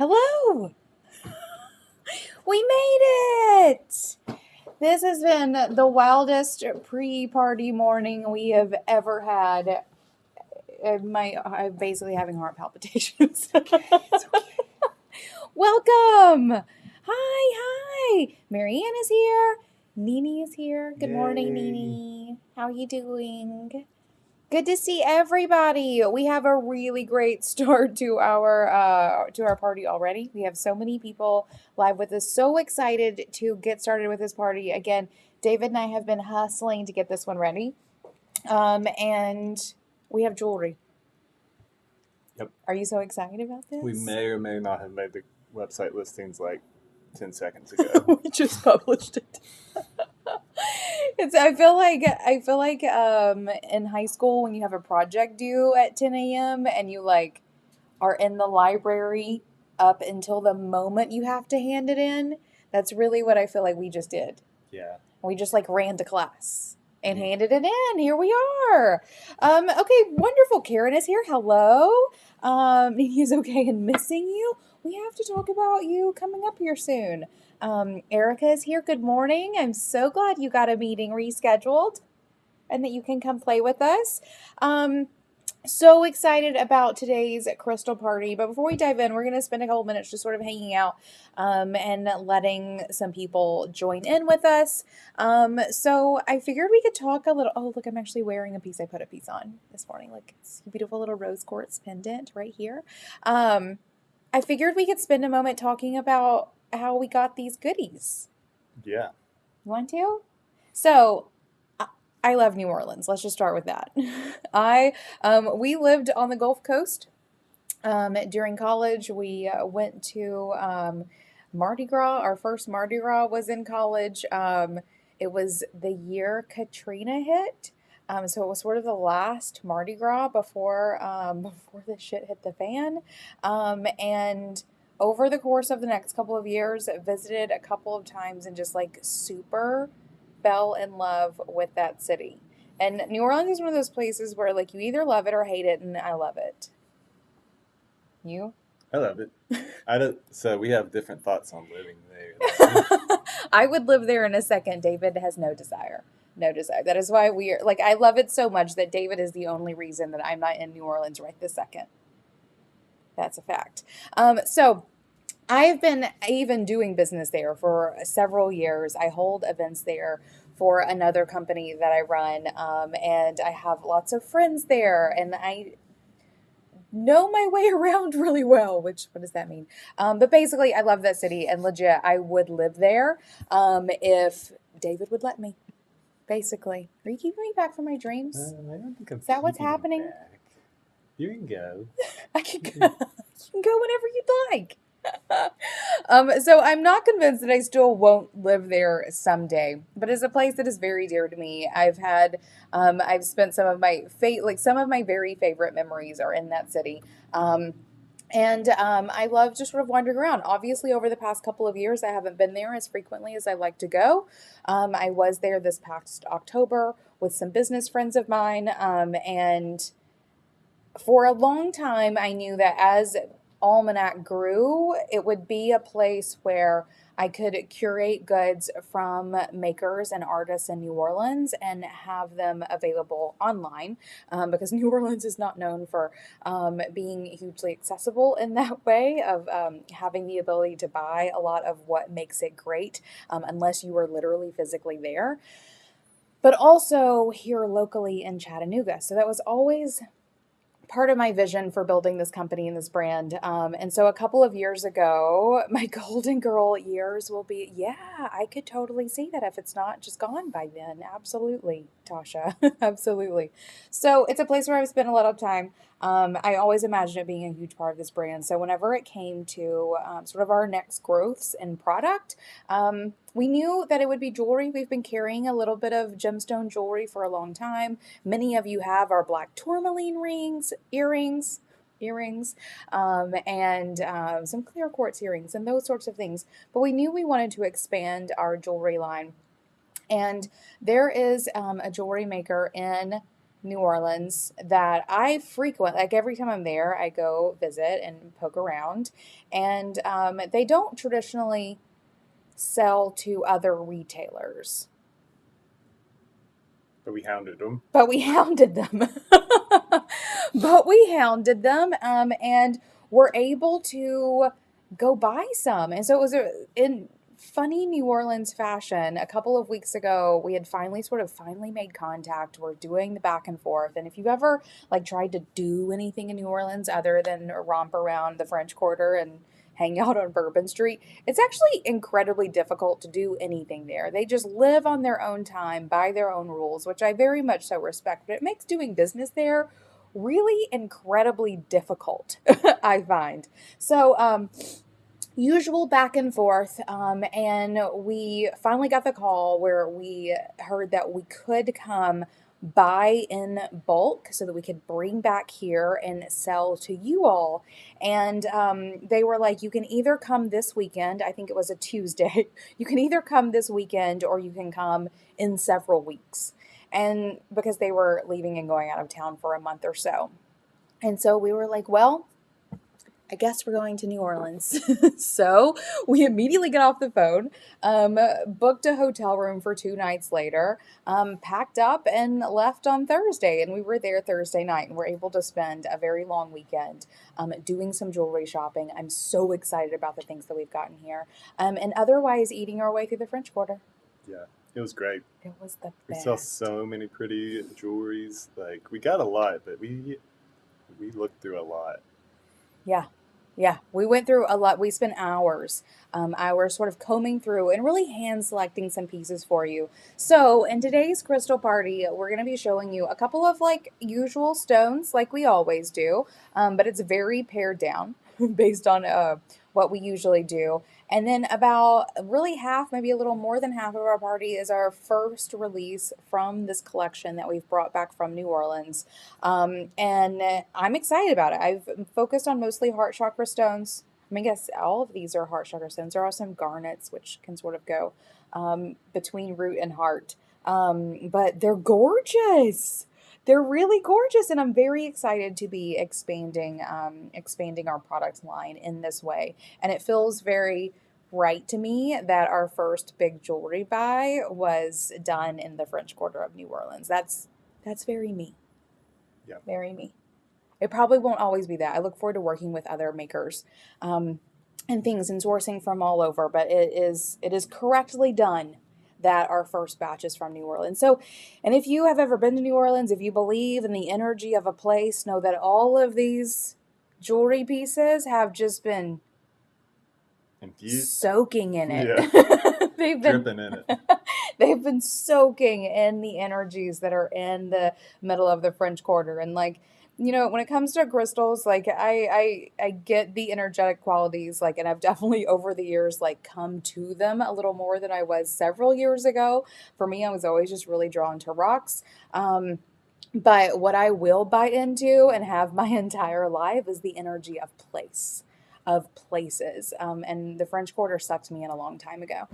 Hello! We made it! This has been the wildest pre-party morning we have ever had. I'm basically having heart palpitations. It's okay. Welcome! Hi! Marianne is here. Nene is here. Good morning, Yay. Nene. How are you doing? Good to see everybody. We have a really great start to our party already. We have so many people live with us. So excited to get started with this party. Again, David and I have been hustling to get this one ready. And we have jewelry. Yep. Are you so excited about this? We may or may not have made the website listings like 10 seconds ago. We just published it. I feel like in high school when you have a project due at 10 a.m. and you like are in the library up until the moment you have to hand it in. That's really what I feel like we just did. Yeah. We just like ran to class and handed it in. Here we are. Okay, wonderful. Karen is here. Hello. He's okay and missing you. We have to talk about you coming up here soon. Erica is here. Good morning. I'm so glad you got a meeting rescheduled and that you can come play with us. So excited about today's crystal party. But before we dive in, we're going to spend a couple minutes just sort of hanging out and letting some people join in with us. So I figured we could talk a little. Oh, look, I'm actually wearing a piece. I put a piece on this morning. Look, it's a beautiful little rose quartz pendant right here. I figured we could spend a moment talking about how we got these goodies. Yeah. Want to? So I love New Orleans. Let's just start with that. We lived on the Gulf Coast during college. We went to Mardi Gras. Our first Mardi Gras was in college. It was the year Katrina hit. So it was sort of the last Mardi Gras before the shit hit the fan. And over the course of the next couple of years, visited a couple of times and just like super fell in love with that city. And New Orleans is one of those places where like you either love it or hate it, and I love it. You? I love it. So we have different thoughts on living there. I would live there in a second. David has no desire. No desire. That is why we are like I love it so much that David is the only reason that I'm not in New Orleans right this second. That's a fact. So I've been even doing business there for several years. I hold events there for another company that I run, and I have lots of friends there, and I know my way around really well, which, what does that mean? But basically, I love that city, and legit, I would live there if David would let me, basically. Are you keeping me back from my dreams? I don't think I'm Is that what's keeping you happening? back. You can go. I can go. You can go whenever you'd like. So I'm not convinced that I still won't live there someday, but it's a place that is very dear to me. I've spent some of my very favorite memories are in that city. I love just sort of wandering around. Obviously, over the past couple of years, I haven't been there as frequently as I like to go. I was there this past October with some business friends of mine, and for a long time, I knew that as Almanac grew, it would be a place where I could curate goods from makers and artists in New Orleans and have them available online because New Orleans is not known for being hugely accessible in that way of having the ability to buy a lot of what makes it great unless you are literally physically there. But also here locally in Chattanooga. So that was always part of my vision for building this company and this brand. And so a couple of years ago, my Golden Girl years will be, yeah, I could totally see that if it's not just gone by then. Absolutely, Tasha. Absolutely. So it's a place where I've spent a lot of time. I always imagined it being a huge part of this brand. So whenever it came to sort of our next growths in product, we knew that it would be jewelry. We've been carrying a little bit of gemstone jewelry for a long time. Many of you have our black tourmaline earrings, and some clear quartz earrings and those sorts of things. But we knew we wanted to expand our jewelry line. And there is a jewelry maker in New Orleans that I frequent. Like every time I'm there, I go visit and poke around. And they don't traditionally sell to other retailers, But we hounded them. but we hounded them. But we hounded them, and were able to go buy some. And so it was in funny New Orleans fashion. A couple of weeks ago, we had finally made contact. We're doing the back and forth. And if you've ever like tried to do anything in New Orleans other than romp around the French Quarter and hang out on Bourbon Street, it's actually incredibly difficult to do anything there. They just live on their own time, by their own rules, which I very much so respect. But it makes doing business there really incredibly difficult, I find. So, usual back and forth, and we finally got the call where we heard that we could come buy in bulk so that we could bring back here and sell to you all. And they were like, you can either come this weekend, I think it was a Tuesday, you can either come this weekend or you can come in several weeks. And because they were leaving and going out of town for a month or so. And so we were like, well, I guess we're going to New Orleans. So we immediately got off the phone, booked a hotel room for 2 nights later, packed up and left on Thursday. And we were there Thursday night and were able to spend a very long weekend doing some jewelry shopping. I'm so excited about the things that we've gotten here, and otherwise eating our way through the French Quarter. Yeah, it was great. It was the We best. saw so many pretty jewelries. Like we got a lot, but we looked through a lot. Yeah. Yeah, we went through a lot. We spent hours sort of combing through and really hand selecting some pieces for you. So, in today's crystal party, we're going to be showing you a couple of like usual stones, like we always do, but it's very pared down based on what we usually do. And then about really half, maybe a little more than half of our party is our first release from this collection that we've brought back from New Orleans. And I'm excited about it. I've focused on mostly heart chakra stones. I mean, I guess all of these are heart chakra stones. There are some garnets, which can sort of go between root and heart. But they're gorgeous. They're really gorgeous, and I'm very excited to be expanding our product line in this way. And it feels very right to me that our first big jewelry buy was done in the French Quarter of New Orleans. That's very me. Yeah. Very me. It probably won't always be that. I look forward to working with other makers and things and sourcing from all over, but it is correctly done that our first batch is from New Orleans. So, and if you have ever been to New Orleans, if you believe in the energy of a place, know that all of these jewelry pieces have just been Infused. soaking in it. Yeah. They've been Dripping in it. they've been soaking in the energies that are in the middle of the French Quarter. And like, when it comes to crystals, like I get the energetic qualities, like, and I've definitely over the years like come to them a little more than I was several years ago. For me, I was always just really drawn to rocks. But what I will buy into and have my entire life is the energy of place, of places. And the French Quarter sucked me in a long time ago.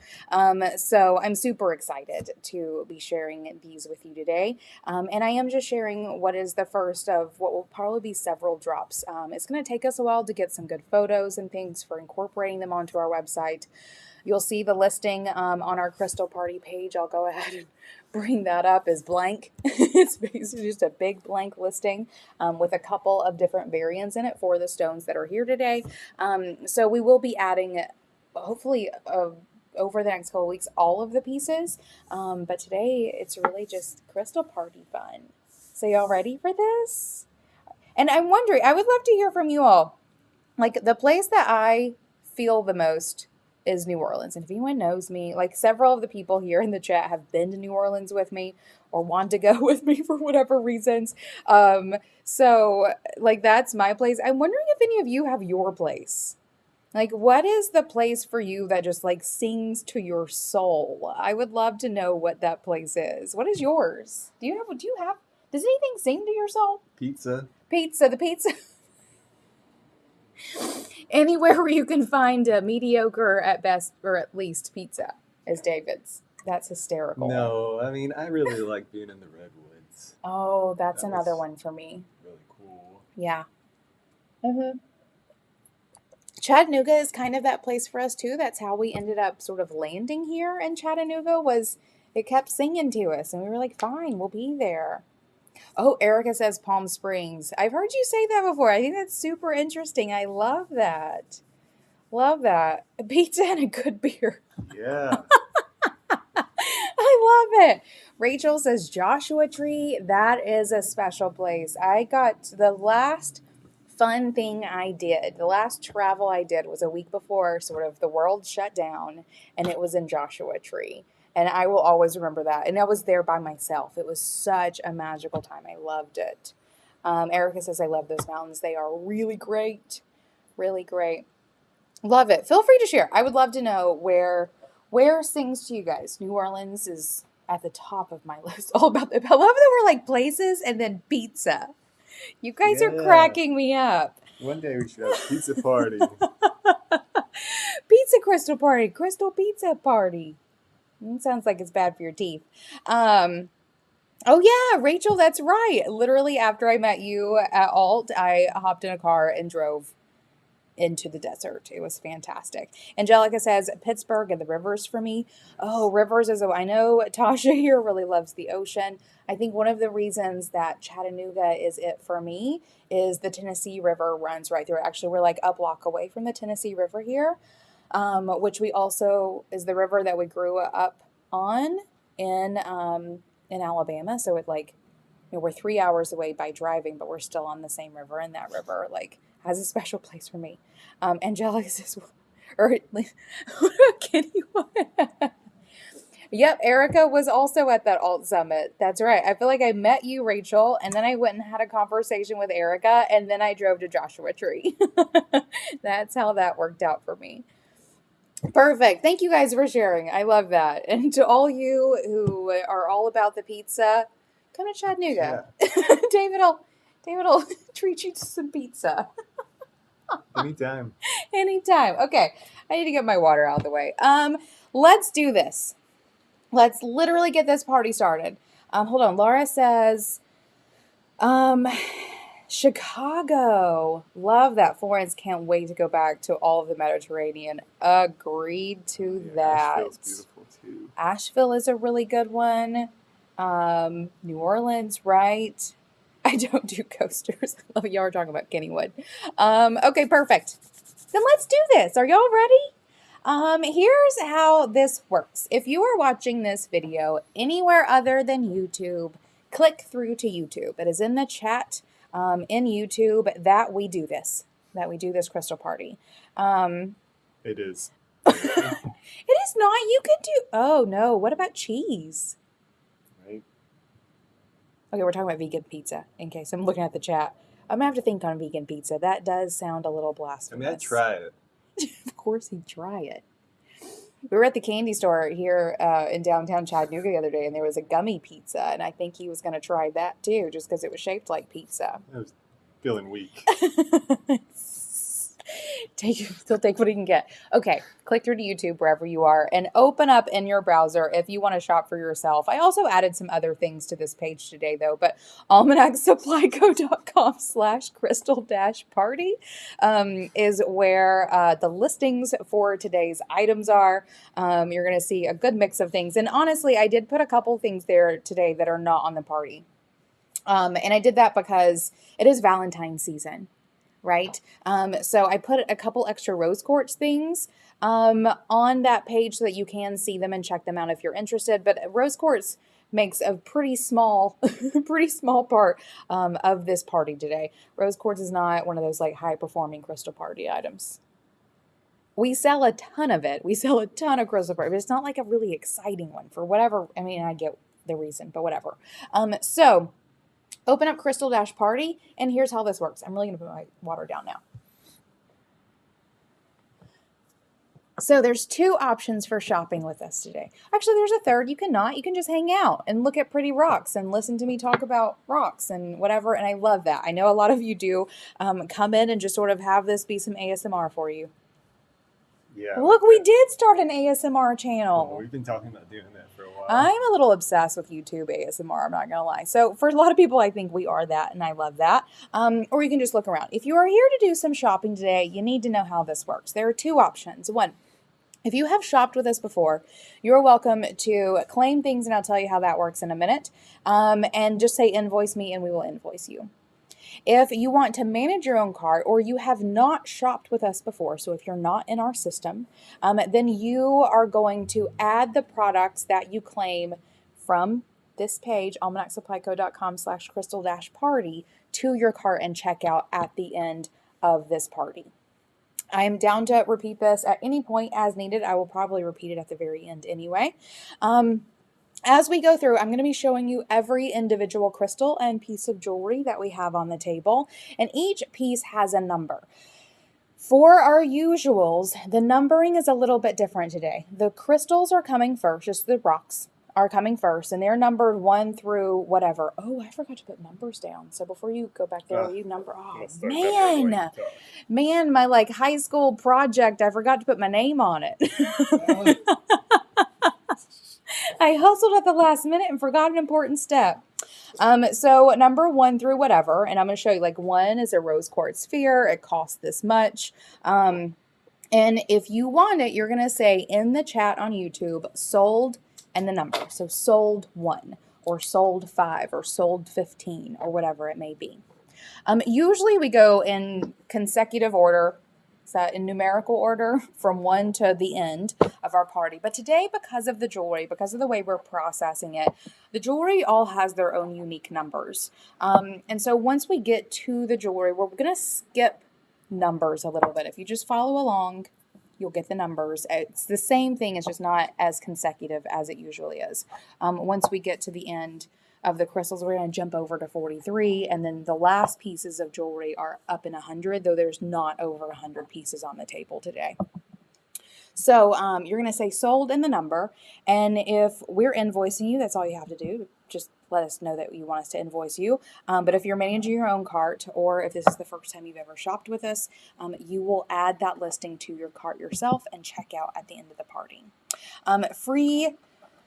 So I'm super excited to be sharing these with you today. And I am just sharing what is the first of what will probably be several drops. It's going to take us a while to get some good photos and things for incorporating them onto our website. You'll see the listing on our Crystal Party page. I'll go ahead and bring that up as blank. It's basically just a big blank listing with a couple of different variants in it for the stones that are here today. So we will be adding, hopefully, over the next couple of weeks, all of the pieces. But today, it's really just Crystal Party fun. So y'all ready for this? And I'm wondering, I would love to hear from you all. Like, the place that I feel the most is New Orleans. And if anyone knows me, like several of the people here in the chat have been to New Orleans with me or want to go with me for whatever reasons. So like that's my place. I'm wondering if any of you have your place. Like, what is the place for you that just like sings to your soul? I would love to know what that place is. What is yours? Does anything sing to your soul? Pizza. The pizza. Anywhere where you can find a mediocre at best or at least pizza is David's. That's hysterical. No, I mean I really like being in the redwoods. Oh, that's That another was one for me. really cool. Yeah. hmm Chattanooga is kind of that place for us too. That's how we ended up sort of landing here in Chattanooga was it kept singing to us and we were like, fine, we'll be there. Oh, Erica says Palm Springs. I've heard you say that before. I think that's super interesting. I love that. Love that. A pizza and a good beer. Yeah. I love it. Rachel says Joshua Tree. That is a special place. I got the last fun thing I did, the last travel I did was a week before sort of the world shut down, and it was in Joshua Tree. And I will always remember that. And I was there by myself. It was such a magical time. I loved it. Erica says, I love those mountains. They are really great. Really great. Love it. Feel free to share. I would love to know where sings to you guys. New Orleans is at the top of my list. All about the. I love that we're like places and then pizza. You guys are Yeah. cracking me up. One day we should have a pizza party. Pizza crystal party, crystal pizza party. It sounds like it's bad for your teeth. Um, oh yeah, Rachel, that's right. Literally after I met you at Alt, I hopped in a car and drove into the desert. It was fantastic. Angelica says Pittsburgh and the rivers for me. Oh, rivers is I know Tasha here really loves the ocean. I think one of the reasons that Chattanooga is it for me is the Tennessee River runs right through it. Actually, we're like a block away from the Tennessee River here, which we also is the river that we grew up on in Alabama. So it like we're 3 hours away by driving, but we're still on the same river, and that river like has a special place for me. Angelica says, or can you? Yep, Erica was also at that alt summit. That's right. I feel like I met you, Rachel, and then I went and had a conversation with Erica, and then I drove to Joshua Tree. That's how that worked out for me. Perfect. Thank you guys for sharing. I love that. And to all you who are all about the pizza, come to Chattanooga. Yeah. David will treat you to some pizza. Anytime. Anytime. Okay. I need to get my water out of the way. Let's do this. Let's literally get this party started. Hold on. Laura says, um, Chicago. Love that. Florence can't wait to go back to all of the Mediterranean. Agreed to Yeah, that. Asheville's beautiful too. Asheville is a really good one. New Orleans, right? I don't do coasters. I love y'all are talking about Kennywood. Okay, perfect. Then let's do this. Are y'all ready? Here's how this works. If you are watching this video anywhere other than YouTube, click through to YouTube. It is in the chat in YouTube that we do this. That we do this crystal party. It is. It is not. You could do. Oh no. What about cheese? Right? Okay, we're talking about vegan pizza. In case I'm looking at the chat, I'm gonna have to think on vegan pizza. That does sound a little I blasphemous. mean, I'd try it. Of course, he'd try it. We were at the candy store here in downtown Chattanooga the other day, and there was a gummy pizza, and I think he was going to try that too, just because it was shaped like pizza. I was feeling weak. He'll take what he can get. Okay, click through to YouTube wherever you are and open up in your browser if you want to shop for yourself. I also added some other things to this page today though, but almanacsupplyco.com/crystal-party is where the listings for today's items are. You're going to see a good mix of things. And honestly, I did put a couple things there today that are not on the party. And I did that because it is Valentine's season. Right? So I put a couple extra rose quartz things on that page so that you can see them and check them out if you're interested. But rose quartz makes a pretty small, pretty small part of this party today. Rose quartz is not one of those like high performing crystal party items. We sell a ton of it. We sell a ton of crystal party, but it's not like a really exciting one for whatever. I mean, I get the reason, but whatever. So open up Crystal-Party, and here's how this works. I'm really going to put my water down now. So there's two options for shopping with us today. Actually, there's a third. You cannot. You can just hang out and look at pretty rocks and listen to me talk about rocks and whatever, and I love that. I know a lot of you do come in and just sort of have this be some ASMR for you. Yeah. Look, we did start an ASMR channel. Oh, we've been talking about doing that for a while. I'm a little obsessed with YouTube ASMR, I'm not gonna lie. So for a lot of people, I think we are that, and I love that. Or you can just look around. If you are here to do some shopping today, you need to know how this works. There are two options. One, if you have shopped with us before, you're welcome to claim things, and I'll tell you how that works in a minute. And just say invoice me, and we will invoice you. If you want to manage your own cart or you have not shopped with us before, so if you're not in our system, then you are going to add the products that you claim from this page, almanacsupplyco.com/crystal-party, to your cart and checkout at the end of this party. I am down to repeat this at any point as needed. I will probably repeat it at the very end anyway. As we go through, I'm going to be showing you every individual crystal and piece of jewelry that we have on the table, and each piece has a number. For our usuals, the numbering is a little bit different today. The crystals are coming first, just the rocks are coming first, and they're numbered 1 through whatever. Oh, I forgot to put numbers down. So before you go back there, will you number? Oh, man, my like high school project, I forgot to put my name on it. I hustled at the last minute and forgot an important step. So number 1 through whatever, and I'm going to show you, like, 1 is a rose quartz sphere. It costs this much. And if you want it, you're going to say in the chat on YouTube, sold and the number. So sold 1 or sold 5 or sold 15 or whatever it may be. Usually we go in consecutive order. Is that in numerical order from 1 to the end of our party? But today, because of the jewelry, because of the way we're processing it, the jewelry all has their own unique numbers. And so once we get to the jewelry, we're going to skip numbers a little bit. If you just follow along, you'll get the numbers. It's the same thing, it's just not as consecutive as it usually is. Once we get to the end of the crystals, we're going to jump over to 43, and then the last pieces of jewelry are up in 100, though there's not over 100 pieces on the table today. So you're going to say sold and the number, and if we're invoicing you, that's all you have to do. Just let us know that you want us to invoice you. But if you're managing your own cart, or if this is the first time you've ever shopped with us, you will add that listing to your cart yourself and check out at the end of the party. Free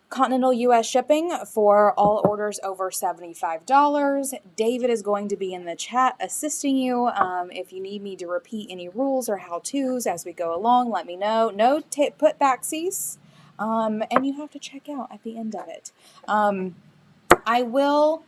continental U.S. shipping for all orders over $75. David is going to be in the chat assisting you. If you need me to repeat any rules or how-tos as we go along, let me know. No put backsies, and you have to check out at the end of it. I will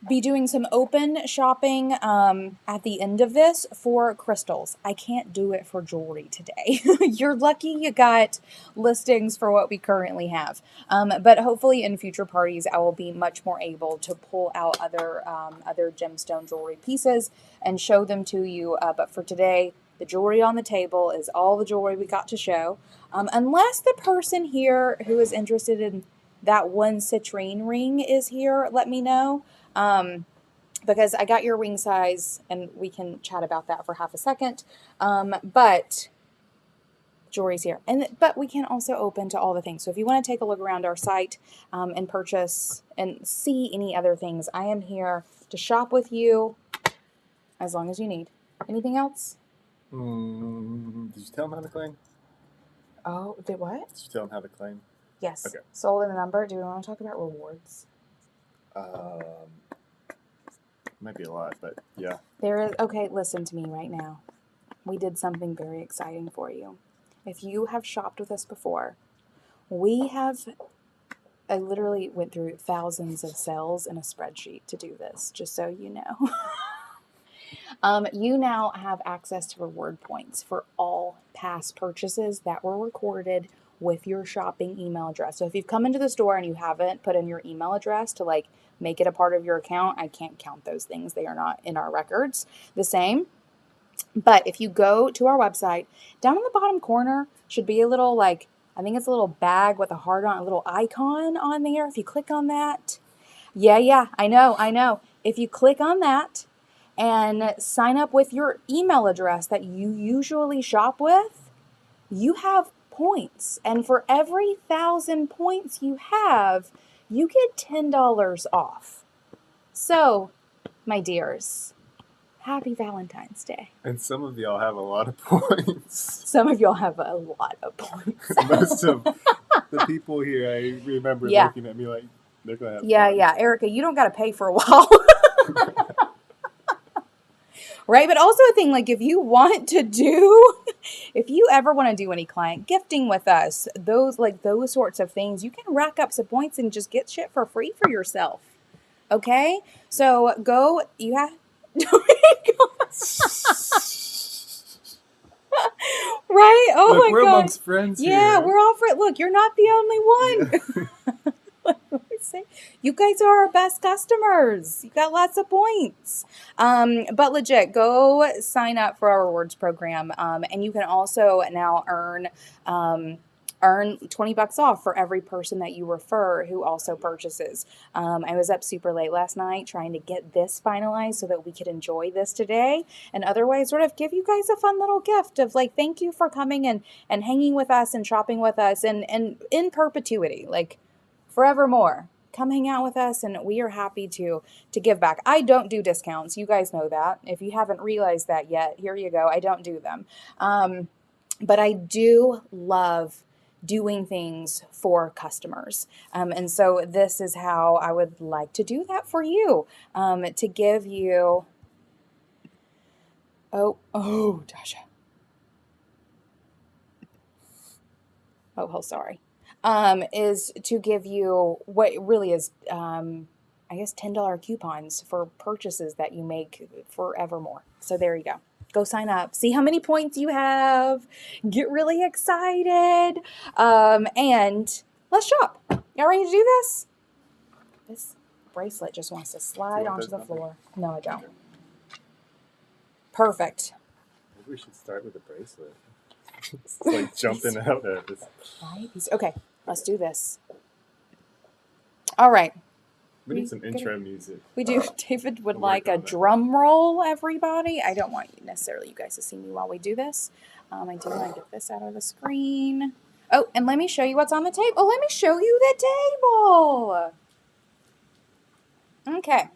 be doing some open shopping at the end of this for crystals. I can't do it for jewelry today. You're lucky you got listings for what we currently have. But hopefully in future parties, I will be much more able to pull out other gemstone jewelry pieces and show them to you. But for today, the jewelry on the table is all the jewelry we got to show. Unless the person here who is interested in that one citrine ring is here, let me know. Because I got your ring size and we can chat about that for half a second. But jewelry's here. But we can also open to all the things. So if you want to take a look around our site and purchase and see any other things, I am here to shop with you as long as you need. Anything else? Did you tell them how to claim? Oh, did what? Did you tell them how to claim? Yes. Okay. Sold in the number. Do we want to talk about rewards? Might be a lot, but yeah. Okay, listen to me right now. We did something very exciting for you. If you have shopped with us before, I literally went through thousands of cells in a spreadsheet to do this, just so you know. You now have access to reward points for all past purchases that were recorded with your shopping email address. So if you've come into the store and you haven't put in your email address to like make it a part of your account, I can't count those things. They are not in our records. The same. But if you go to our website, down in the bottom corner should be a little I think it's a little bag with a heart on, a little icon on there. If you click on that, yeah, I know. If you click on that and sign up with your email address that you usually shop with, you have points. And for every 1,000 points you have, you get $10 off. So, my dears, happy Valentine's Day. And some of y'all have a lot of points. Some of y'all have a lot of points. the people here, I remember Yeah. looking at me like they're gonna have Yeah, fun. yeah. Erica, you don't got to pay for a while. Right? But also a thing, like if you want to do, if you ever want to do any client gifting with us, those sorts of things, you can rack up some points and just get shit for free for yourself. Okay? So go, you have, right? Oh Look, my we're God. amongst friends Yeah, here. we're all for it. Look, you're not the only Yeah. one. You guys are our best customers. You got lots of points. But legit, go sign up for our rewards program. And you can also now earn $20 off for every person that you refer who also purchases. I was up super late last night trying to get this finalized so that we could enjoy this today, and otherwise sort of give you guys a fun little gift of like, thank you for coming and hanging with us and shopping with us and in perpetuity, like forevermore. Come hang out with us, and we are happy to give back. I don't do discounts. You guys know that. If you haven't realized that yet, here you go. I don't do them. But I do love doing things for customers. And so this is how I would like to do that for you, to give you, Dasha. Oh, sorry. Is to give you what really is, I guess, $10 coupons for purchases that you make forevermore. So there you go. Go sign up. See how many points you have. Get really excited. And let's shop. Y'all ready to do this? This bracelet just wants to Do you slide want onto those the numbers? floor. No, I don't. Okay. Perfect. Maybe we should start with the bracelet. It's like jumping out at this. Right? Okay, let's do this. All right. We need some intro music. We do. David would I'll like work a on that. drum roll, everybody. I don't want necessarily you guys to see me while we do this. I do want to get this out of the screen. Oh, and let me show you what's on the table. Oh, let me show you the table. Okay.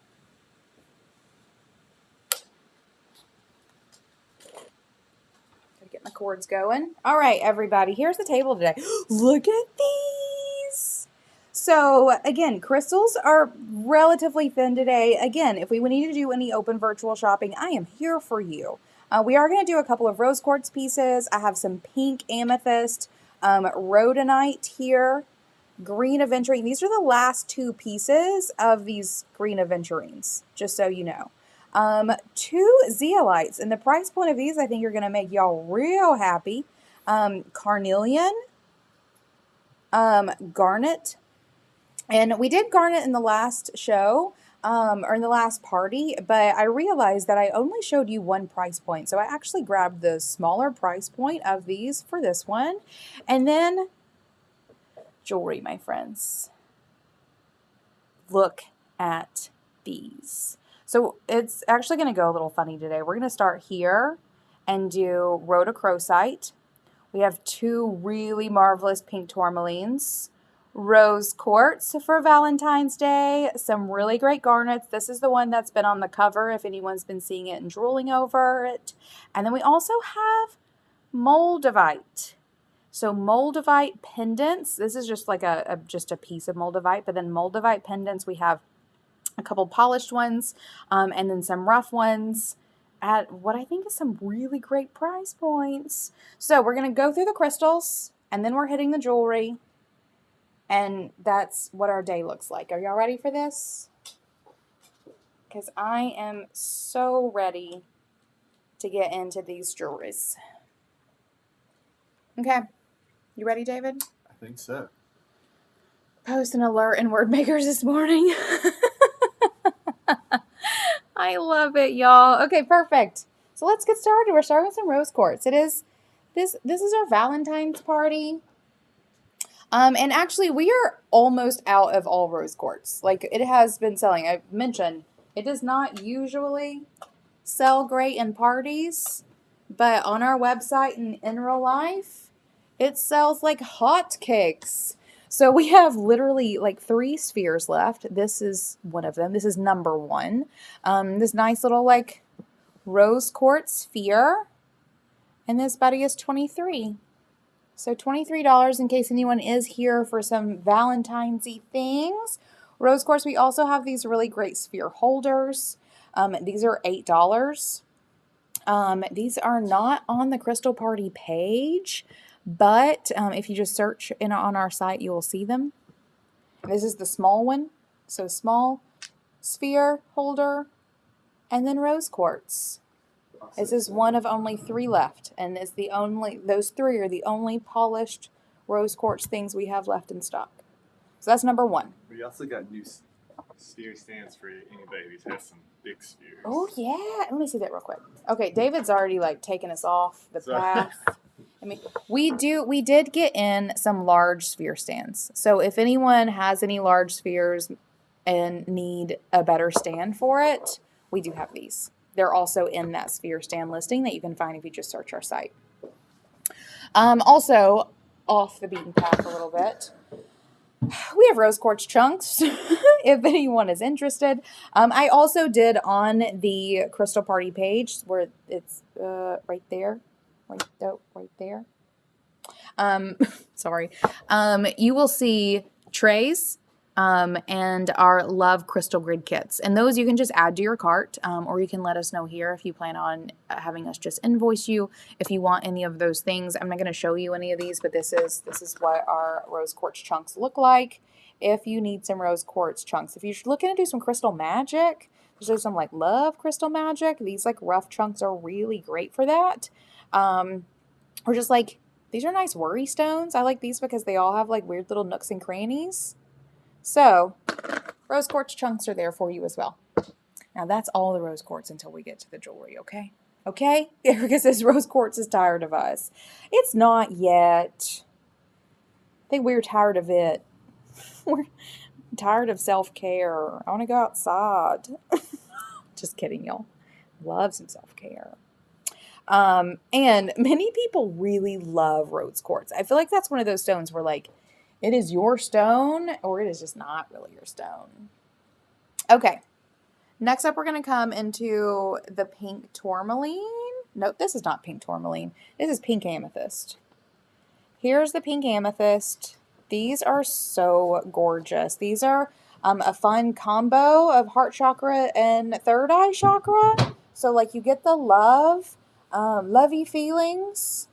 Gotta get my cords going. All right, everybody. Here's the table today. Look at these. So again, crystals are relatively thin today. Again, if we need to do any open virtual shopping, I am here for you. We are going to do a couple of rose quartz pieces. I have some pink amethyst, rhodonite here, green aventurine. These are the last two pieces of these green aventurines, just so you know. Two zeolites, and the price point of these I think are going to make y'all real happy. Carnelian, garnet. And we did garnet in the last show, or in the last party, but I realized that I only showed you one price point. So I actually grabbed the smaller price point of these for this one. And then jewelry, my friends. Look at these. So it's actually going to go a little funny today. We're going to start here and do rhodochrosite. We have two really marvelous pink tourmalines. Rose quartz for Valentine's Day, some really great garnets. This is the one that's been on the cover if anyone's been seeing it and drooling over it. And then we also have moldavite. So moldavite pendants. This is just like just a piece of moldavite, but then moldavite pendants, we have a couple polished ones, and then some rough ones at what I think is some really great price points. So we're going to go through the crystals, and then we're hitting the jewelry. And that's what our day looks like. Are y'all ready for this? Because I am so ready to get into these jewelries. Okay. You ready, David? I think so. Post an alert in Word Makers this morning. I love it, y'all. Okay, perfect. So let's get started. We're starting with some rose quartz. This is our Valentine's party. And actually, we are almost out of all rose quartz. Like, it has been selling. I've mentioned it does not usually sell great in parties, but on our website and in real life, it sells like hotcakes. So we have literally like 3 spheres left. This is one of them. This is number 1. This nice little like rose quartz sphere. And this buddy is 23. So $23 in case anyone is here for some Valentine's-y things. Rose quartz, we also have these really great sphere holders. These are $8. These are not on the Crystal Party page, but if you just search on our site, you will see them. This is the small one. So small sphere holder and then rose quartz. This is one of only 3 left, and it's those 3 are the only polished rose quartz things we have left in stock. So that's number 1. We also got new sphere stands for anybody who has some big spheres. Oh yeah, let me see that real quick. Okay, David's already like taken us off the path. I mean, we did get in some large sphere stands. So if anyone has any large spheres and need a better stand for it, we do have these. They're also in that sphere stand listing that you can find if you just search our site. Also, off the beaten path a little bit, we have rose quartz chunks if anyone is interested. I also did on the Crystal Party page where it's right there. Right there. Sorry. You will see trays and our Love Crystal Grid kits. And those you can just add to your cart, or you can let us know here if you plan on having us just invoice you if you want any of those things. I'm not going to show you any of these, but this is what our rose quartz chunks look like if you need some rose quartz chunks. If you're looking to do some crystal magic, there's some like Love Crystal Magic. These like rough chunks are really great for that. Or just like, these are nice worry stones. I like these because they all have like weird little nooks and crannies. So, rose quartz chunks are there for you as well. Now, that's all the rose quartz until we get to the jewelry, okay? Okay? Because this rose quartz is tired of us. It's not yet. I think we're tired of it. We're tired of self-care. I want to go outside. Just kidding, y'all. Love some self-care. And many people really love rose quartz. I feel like that's one of those stones where like, it is your stone, or it is just not really your stone. Okay. Next up, we're going to come into the pink tourmaline. Nope, this is not pink tourmaline. This is pink amethyst. Here's the pink amethyst. These are so gorgeous. These are a fun combo of heart chakra and third eye chakra. So, like, you get the lovey feelings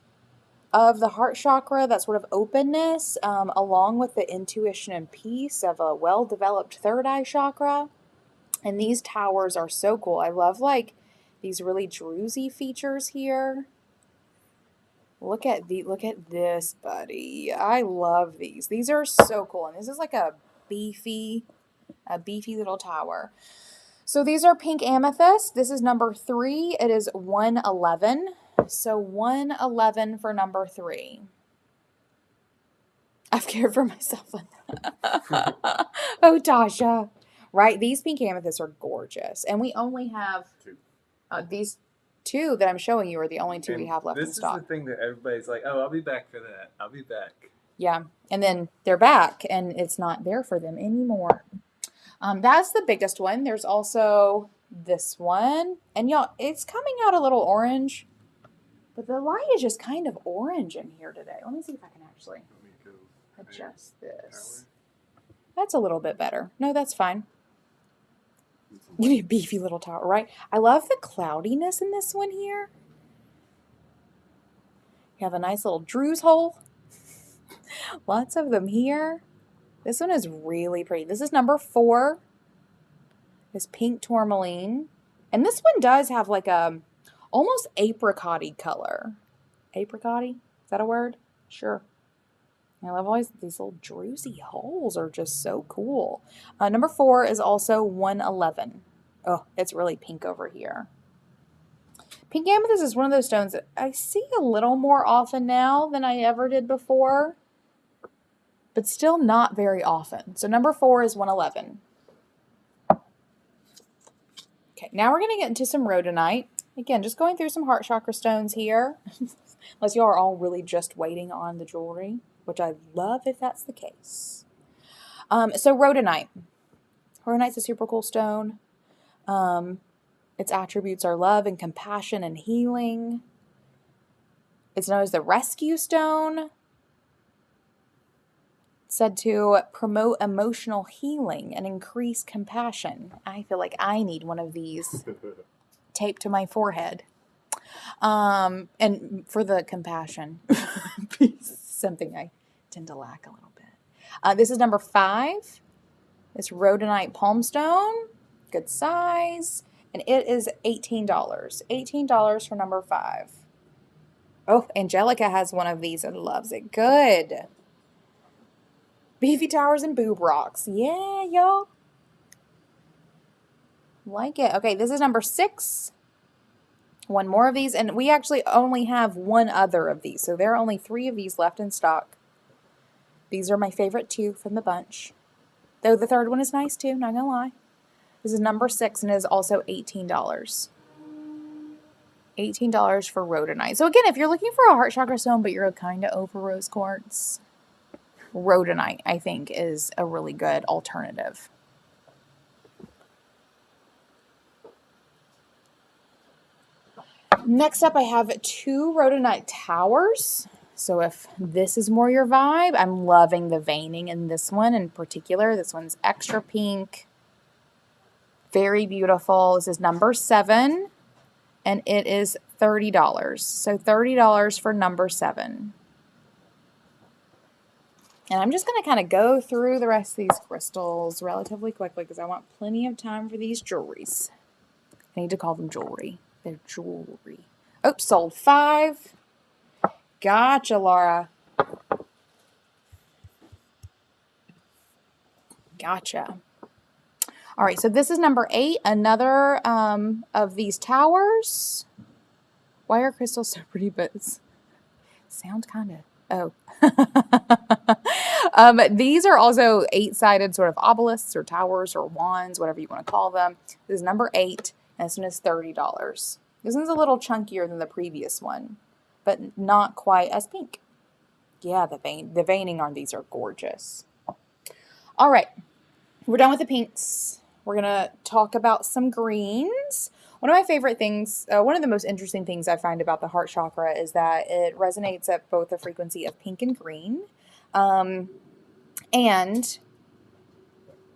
of the heart chakra, that sort of openness, along with the intuition and peace of a well-developed third eye chakra. And these towers are so cool. I love like these really druzy features here. Look at this, buddy. I love these. These are so cool. And this is like a beefy little tower. So these are pink amethyst. This is number 3. It is 111. So 111 for number 3. I've cared for myself. Oh, Tasha. Right? These pink amethysts are gorgeous. And we only have these 2 that I'm showing you are the only 2 we have left in stock. This is the thing that everybody's like, oh, I'll be back for that. I'll be back. Yeah. And then they're back and it's not there for them anymore. That's the biggest one. There's also this one. And y'all, it's coming out a little orange. But the light is just kind of orange in here today. Let me see if I can actually adjust this. That's a little bit better. No, that's fine. You need a beefy little tower, right? I love the cloudiness in this one here. You have a nice little Drew's hole. Lots of them here. This one is really pretty. This is number 4. This pink tourmaline. And this one does have like a almost apricot-y color. Apricot-y? Is that a word? Sure. I love always these little druzy holes are just so cool. Number 4 is also 111. Oh, it's really pink over here. Pink amethyst is one of those stones that I see a little more often now than I ever did before, but still not very often. So number 4 is 111. Okay, now we're going to get into some rhodonite. Again, just going through some heart chakra stones here, unless you are all really just waiting on the jewelry, which I love if that's the case. So rhodonite. Rhodonite's a super cool stone. Its attributes are love and compassion and healing. It's known as the rescue stone. said to promote emotional healing and increase compassion. I feel like I need one of these taped to my forehead. And for the compassion piece, something I tend to lack a little bit. This is number 5. It's rhodonite palmstone, good size, and it is $18. $18 for number 5. Oh, Angelica has one of these and loves it. Good. Beefy towers and boob rocks. Yeah, y'all. Like it. Okay, this is number 6. One more of these, and we actually only have one other of these, so there are only 3 of these left in stock. These are my favorite 2 from the bunch. Though the third one is nice too, not gonna lie. This is number 6 and it is also $18. $18 for rhodonite. So again, if you're looking for a heart chakra stone, but you're kind of over rose quartz, rhodonite, I think, is a really good alternative. Next up, I have 2 rhodonite towers. So if this is more your vibe, I'm loving the veining in this one in particular. This one's extra pink. Very beautiful. This is number 7, and it is $30. So $30 for number 7. And I'm just going to kind of go through the rest of these crystals relatively quickly because I want plenty of time for these jewelries. I need to call them jewelry. They're jewelry. Oh, sold 5. Gotcha, Laura. Gotcha. All right, so this is number 8, another of these towers. Why are crystals so pretty, but sound kind of, oh. These are also 8-sided sort of obelisks or towers or wands, whatever you want to call them. This is number 8, and this one is $30. This one's a little chunkier than the previous one, but not quite as pink. Yeah, the veining on these are gorgeous. All right, we're done with the pinks. We're going to talk about some greens. One of my favorite things, one of the most interesting things I find about the heart chakra is that it resonates at both the frequency of pink and green. And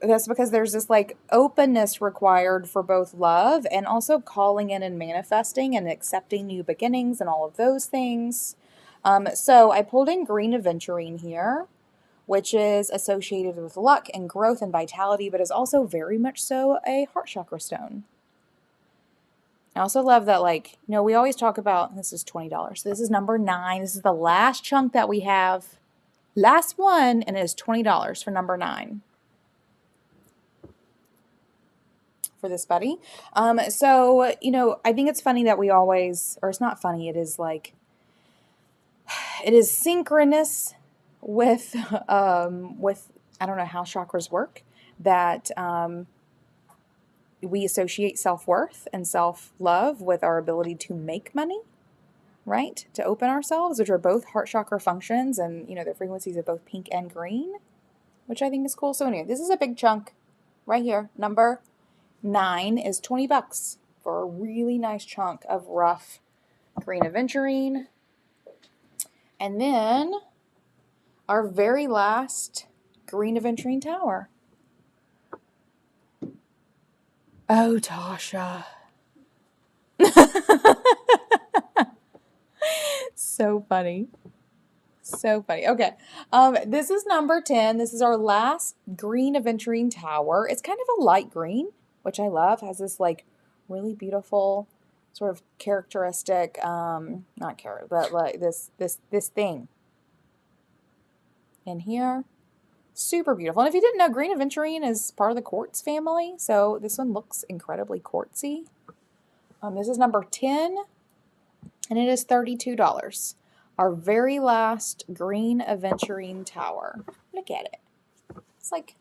that's because there's this like openness required for both love and also calling in and manifesting and accepting new beginnings and all of those things. So I pulled in green aventurine here, which is associated with luck and growth and vitality, but is also very much so a heart chakra stone. I also love that, like, you know, we always talk about, this is $20. So this is number 9. This is the last chunk that we have. Last one, and it is $20 for number 9. For this buddy. So, you know, I think it's funny that we always, or it's not funny, it is like, it is synchronous with I don't know how chakras work, that we associate self-worth and self-love with our ability to make money, right? To open ourselves, which are both heart chakra functions, and, you know, the frequencies of both pink and green, which I think is cool. So anyway, this is a big chunk right here. Number 9 is $20 for a really nice chunk of rough green aventurine. And then our very last green aventurine tower. Oh, Tasha. So funny. So funny. Okay. This is number 10. This is our last green aventurine tower. It's kind of a light green, which I love. It has this like really beautiful sort of characteristic, not character, but like this thing in here. Super beautiful. And if you didn't know, green aventurine is part of the quartz family. So this one looks incredibly quartzy. This is number 10, and it is $32. Our very last green aventurine tower. Look at it. It's like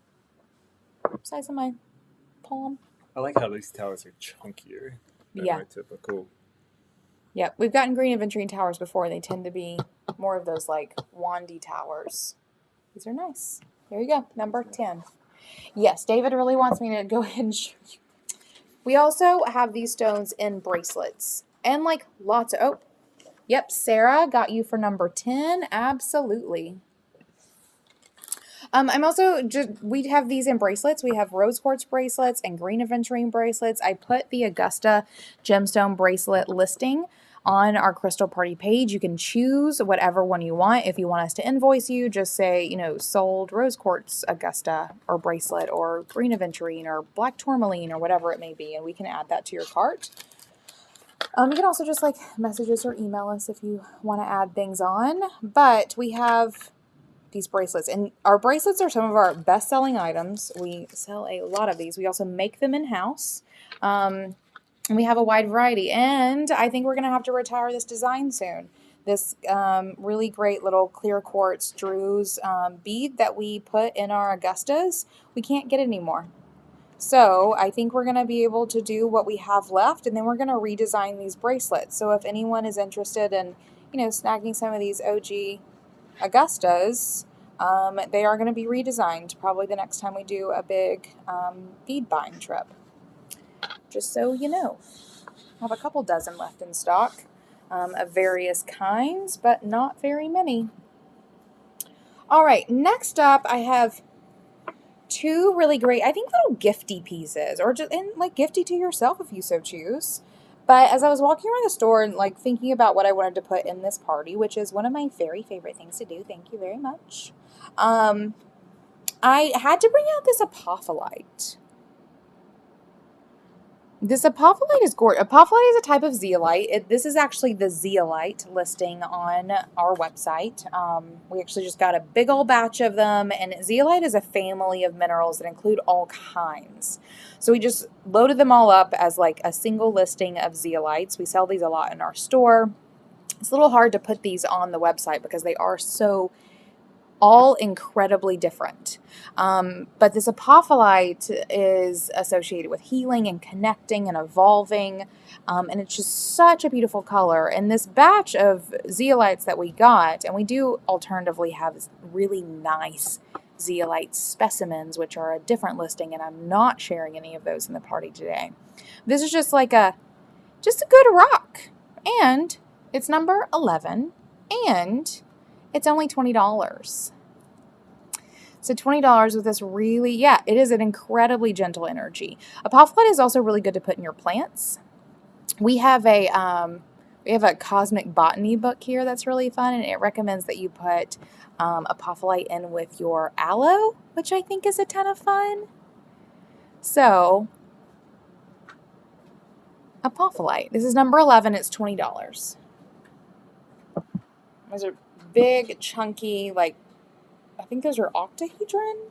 the size of my palm. I like how these towers are chunkier than our typical. Yeah, we've gotten green aventurine towers before. They tend to be more of those like wandy towers. These are nice. There you go, number 10. Yes, David really wants me to go ahead and show you. We also have these stones in bracelets. And like lots of, oh, yep, Sarah got you for number 10. Absolutely. I'm also just, we have these in bracelets. We have rose quartz bracelets and green aventurine bracelets. I put the Augusta gemstone bracelet listing on our Crystal Party page. You can choose whatever one you want. If you want us to invoice you, just say, you know, sold rose quartz Augusta or bracelet or green aventurine or black tourmaline or whatever it may be, and we can add that to your cart. You can also just like message us or email us if you want to add things on. But we have these bracelets, and our bracelets are some of our best selling items. We sell a lot of these. We also make them in house. And we have a wide variety. And I think we're going to have to retire this design soon. This really great little clear quartz Drew's bead that we put in our Augustas, we can't get anymore. So I think we're going to be able to do what we have left, and then we're going to redesign these bracelets. So if anyone is interested in, you know, snagging some of these OG Augustas, they are going to be redesigned probably the next time we do a big bead buying trip. Just so you know. I have a couple dozen left in stock of various kinds, but not very many. All right, next up I have two really great, I think, little gifty pieces, or just and like gifty to yourself if you so choose. But as I was walking around the store and like thinking about what I wanted to put in this party, which is one of my very favorite things to do, thank you very much, I had to bring out this apophyllite. This apophyllite is gorgeous. Apophyllite is a type of zeolite. This is actually the zeolite listing on our website. We actually just got a big old batch of them, and zeolite is a family of minerals that include all kinds. So we just loaded them all up as like a single listing of zeolites. We sell these a lot in our store. It's a little hard to put these on the website because they are so all incredibly different. But this apophyllite is associated with healing and connecting and evolving. And it's just such a beautiful color. And this batch of zeolites that we got, and we do alternatively have really nice zeolite specimens, which are a different listing, and I'm not sharing any of those in the party today. This is just like just a good rock. And it's number 11, and it's only $20. So $20 with this really, yeah, it is an incredibly gentle energy. Apophyllite is also really good to put in your plants. We have a cosmic botany book here that's really fun, and it recommends that you put apophyllite in with your aloe, which I think is a ton of fun. So apophyllite. This is number 11. It's $20. Those are big, chunky, like, I think those are octahedron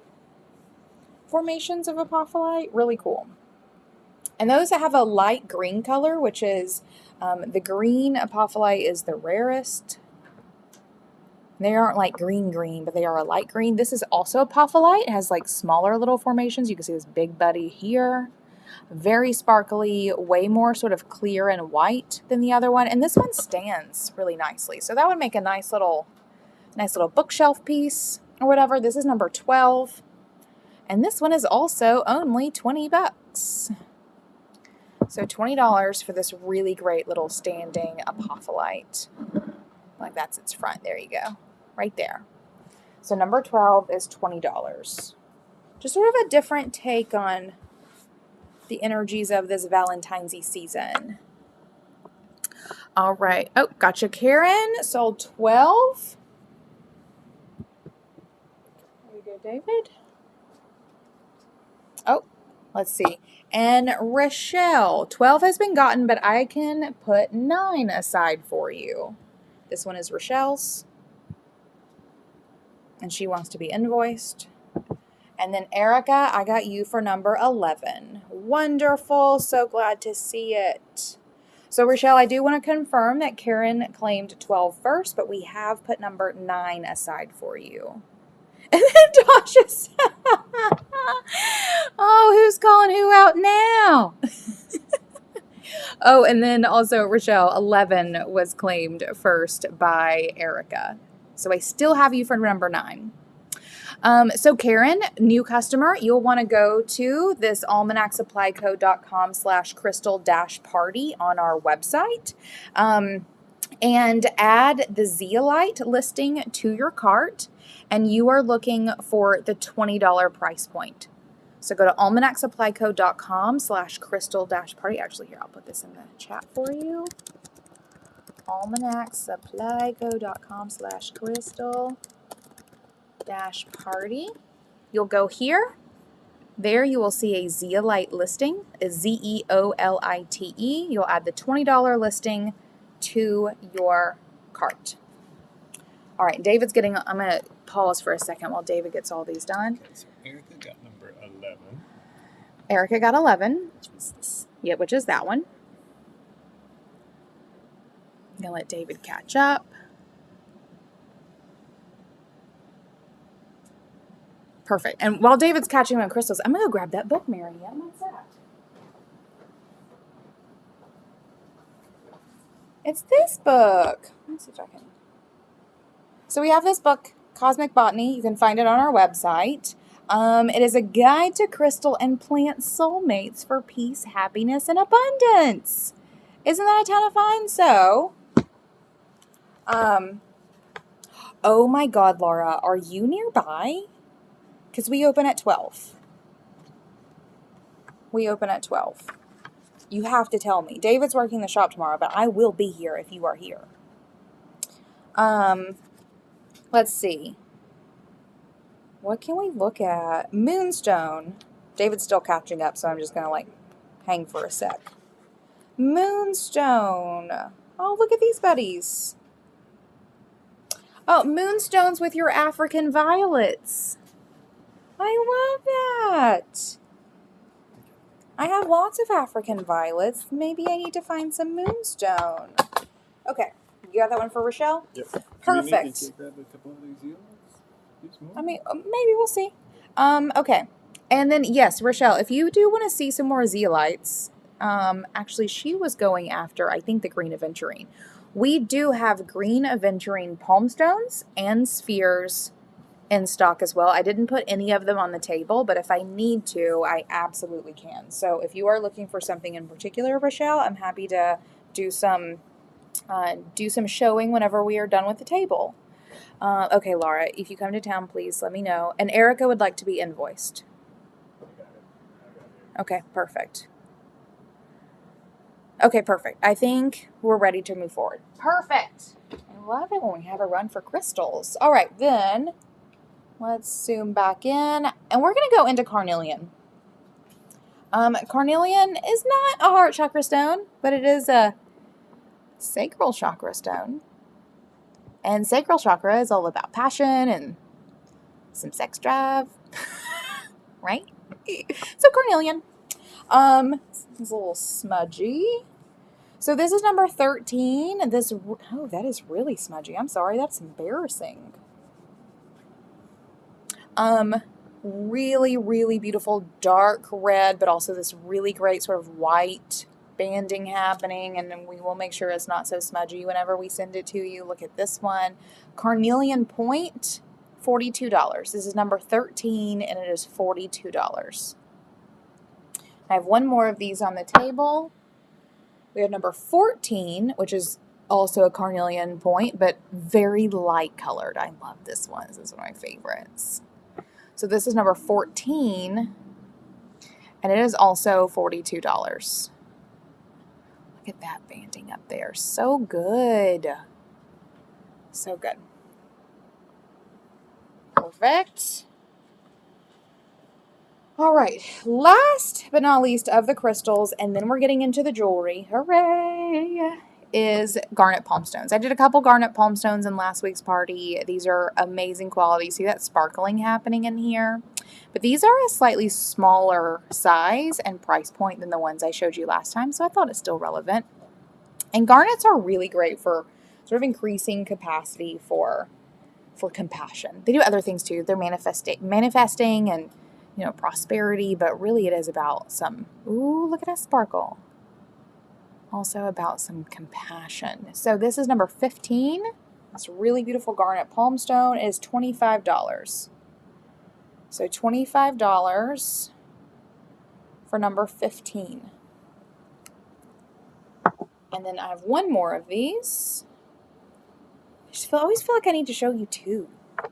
formations of apophyllite. Really cool. And those that have a light green color, which is the green apophyllite is the rarest. They aren't like green, but they are a light green. This is also apophyllite. It has like smaller little formations. You can see this big buddy here. Very sparkly, way more sort of clear and white than the other one. And this one stands really nicely. So that would make a nice little bookshelf piece or whatever. This is number 12. And this one is also only 20 bucks. So $20 for this really great little standing apophyllite. Like that's its front. There you go. Right there. So number 12 is $20. Just sort of a different take on the energies of this Valentine's season. All right. Oh, gotcha. Karen sold 12. There you go, David. Oh, let's see. And Rochelle, 12 has been gotten, but I can put 9 aside for you. This one is Rochelle's, and she wants to be invoiced. And then Erica, I got you for number 11. Wonderful. So glad to see it. So Rochelle, I do want to confirm that Karen claimed 12 first, but we have put number 9 aside for you. And then Tasha said, oh, who's calling who out now? Oh, and then also Rochelle, 11 was claimed first by Erica. So I still have you for number 9. So Karen, new customer, you'll want to go to this almanacsupplyco.com/crystal-party on our website. and add the zeolite listing to your cart, and you are looking for the $20 price point. So go to almanacsupplyco.com/crystal-party. Actually, here, I'll put this in the chat for you. almanacsupplyco.com/crystal-party. You'll go here. There you will see a zeolite listing, a Zeolite. You'll add the $20 listing to your cart. All right, David's getting, I'm going to pause for a second while David gets all these done. Okay, so Erica got number 11. Erica got 11. Which was this? Yeah, which is that one. I'm going to let David catch up. Perfect. And while David's catching up on crystals, I'm going to go grab that book, Marianne. What's that? It's this book. Let me see if I can. So we have this book, Cosmic Botany. You can find it on our website. It is a guide to crystal and plant soulmates for peace, happiness, and abundance. Isn't that a ton of fun? So, oh my God, Laura, are you nearby? Because we open at 12. We open at 12. You have to tell me. David's working the shop tomorrow, but I will be here if you are here. Let's see. What can we look at? Moonstone. David's still catching up, so I'm just going to like hang for a sec. Moonstone. Oh, look at these buddies. Oh, moonstones with your African violets. I love that. I have lots of African violets. Maybe I need to find some moonstone. Okay. You got that one for Rochelle? Yep. Perfect. Do we need to grab a couple of these zeolites? I mean, maybe we'll see. Okay. And then, yes, Rochelle, if you do want to see some more zeolites, actually, she was going after, I think, the green aventurine. We do have green aventurine palm stones and spheres in stock as well. I didn't put any of them on the table, but if I need to, I absolutely can. So if you are looking for something in particular, Rochelle, I'm happy to do some showing whenever we are done with the table. Okay, Laura, if you come to town, please let me know. And Erica would like to be invoiced. Okay, perfect. Okay, perfect. I think we're ready to move forward. Perfect. I love it when we have a run for crystals. All right, then let's zoom back in, and we're going to go into carnelian. Carnelian is not a heart chakra stone, but it is a sacral chakra stone. And sacral chakra is all about passion and some sex drive, right? So carnelian. It's a little smudgy. So this is number 13. Oh, that is really smudgy. I'm sorry, that's embarrassing. Really, really beautiful dark red, but also this really great sort of white banding happening, and then we will make sure it's not so smudgy whenever we send it to you. Look at this one. Carnelian Point, $42. This is number 13, and it is $42. I have one more of these on the table. We have number 14, which is also a carnelian point, but very light colored. I love this one. This is one of my favorites. So this is number 14, and it is also $42. Look at that banding up there. So good. So good. Perfect. All right, last but not least of the crystals, and then we're getting into the jewelry, hooray, is garnet palm stones. I did a couple garnet palm stones in last week's party. These are amazing quality. See that sparkling happening in here? But these are a slightly smaller size and price point than the ones I showed you last time, so I thought it's still relevant. And garnets are really great for sort of increasing capacity for compassion. They do other things too. They're manifesting and prosperity, but really it is about some, ooh, look at that sparkle. Also about some compassion. So this is number 15. It's a really beautiful garnet palm stone. It is $25. So $25 for number 15. And then I have one more of these. always feel like I need to show you two.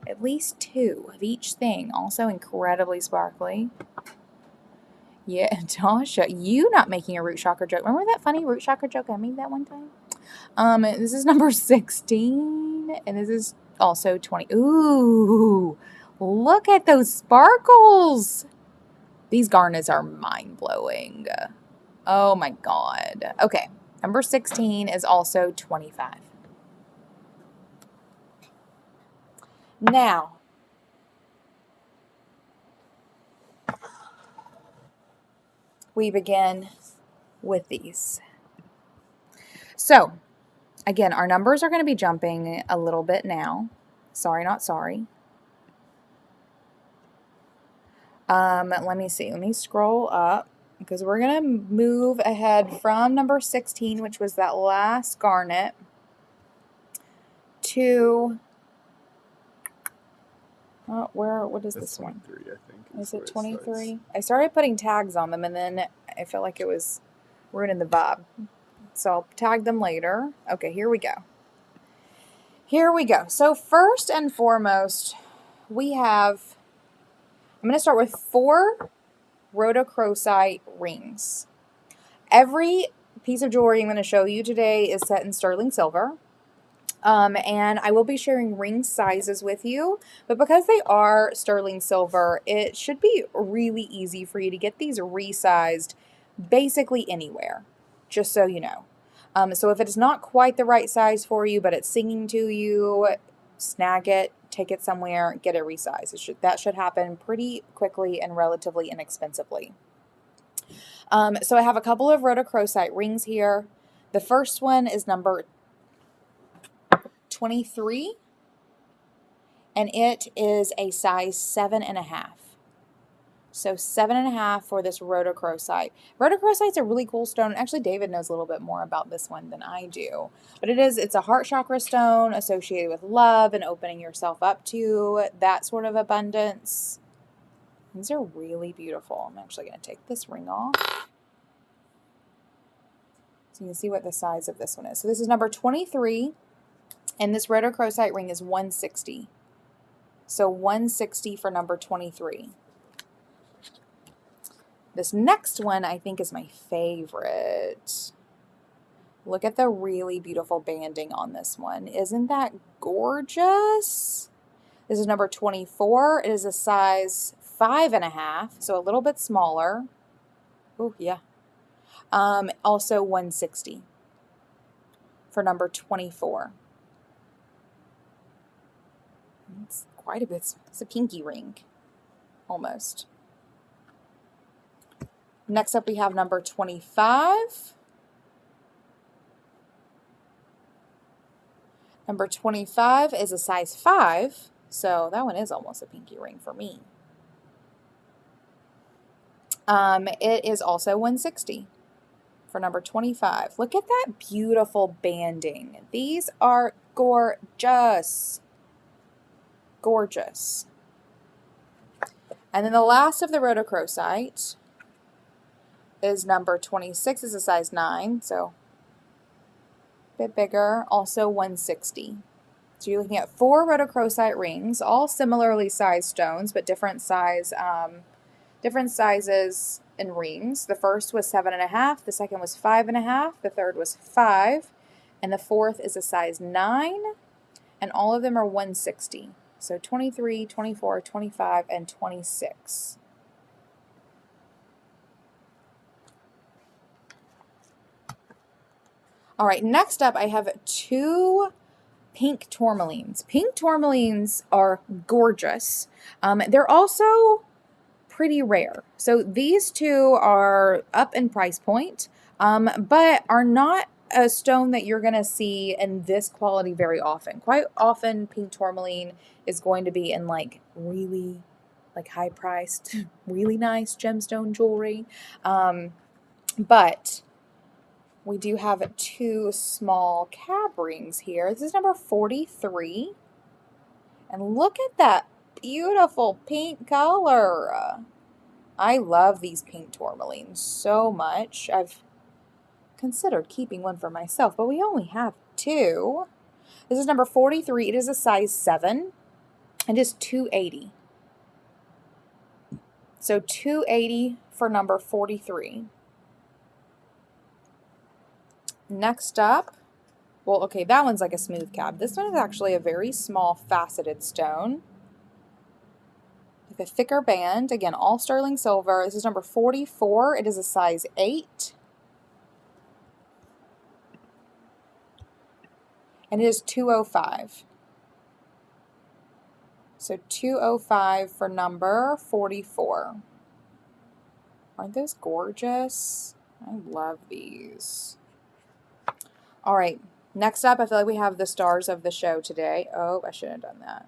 At least two of each thing. Also incredibly sparkly. Yeah, Tasha, you not making a root chakra joke. Remember that funny root chakra joke I made that one time? This is number 16, and this is also 20. Ooh, look at those sparkles. These garnets are mind-blowing. Oh my God. Okay, number 16 is also 25. Now, we begin with these. So, again, our numbers are going to be jumping a little bit now. Sorry, not sorry. Let me see. Let me scroll up because we're going to move ahead from number 16, which was that last garnet, to what is That's this one? 23, I think. Is it 23? I started putting tags on them and then I felt like it was ruining the vibe. So I'll tag them later. Okay, here we go. Here we go. So first and foremost, I'm going to start with 4 rhodochrosite rings. Every piece of jewelry I'm going to show you today is set in sterling silver. And I will be sharing ring sizes with you, but because they are sterling silver, it should be really easy for you to get these resized basically anywhere, just so you know. So if it's not quite the right size for you, but it's singing to you, snag it, take it somewhere, get it resized. That should happen pretty quickly and relatively inexpensively. So I have a couple of rhodochrosite rings here. The first one is number 23, and it is a size 7.5. So 7.5 for this rhodochrosite. Rhodochrosite's a really cool stone. Actually, David knows a little bit more about this one than I do. But it's a heart chakra stone associated with love and opening yourself up to that sort of abundance. These are really beautiful. I'm actually going to take this ring off, so you can see what the size of this one is. So this is number 23, and this rhodochrosite ring is 160. So 160 for number 23. This next one I think is my favorite. Look at the really beautiful banding on this one. Isn't that gorgeous? This is number 24. It is a size 5.5, so a little bit smaller. Oh, yeah. Also 160 for number 24. It's quite a bit. It's a pinky ring, almost. Next up, we have number 25. Number 25 is a size 5, so that one is almost a pinky ring for me. It is also 160 for number 25. Look at that beautiful banding. These are gorgeous. Gorgeous. And then the last of the rhodochrosite is number 26. Is a size 9, so a bit bigger, also 160. So you're looking at 4 rhodochrosite rings, all similarly sized stones, but different sizes in rings. The first was 7.5, the second was 5.5, the third was 5, and the fourth is a size 9, and all of them are 160. So 23, 24, 25, and 26. All right, next up I have 2 pink tourmalines. Pink tourmalines are gorgeous. They're also pretty rare. So these 2 are up in price point, but are not a stone that you're going to see in this quality very often. Quite often, pink tourmaline is going to be in like really high priced, really nice gemstone jewelry. But we do have 2 small cab rings here. This is number 43. And look at that beautiful pink color. I love these pink tourmalines so much. I've considered keeping one for myself, but we only have 2. This is number 43. It is a size 7. It is $280. So $280 for number 43. Next up, well, okay, that one's like a smooth cap. This one is actually a very small faceted stone with a thicker band. Again, all sterling silver. This is number 44. It is a size 8. And it is $205. So $205 for number 44. Aren't those gorgeous? I love these. All right, next up, I feel like we have the stars of the show today. Oh, I shouldn't have done that.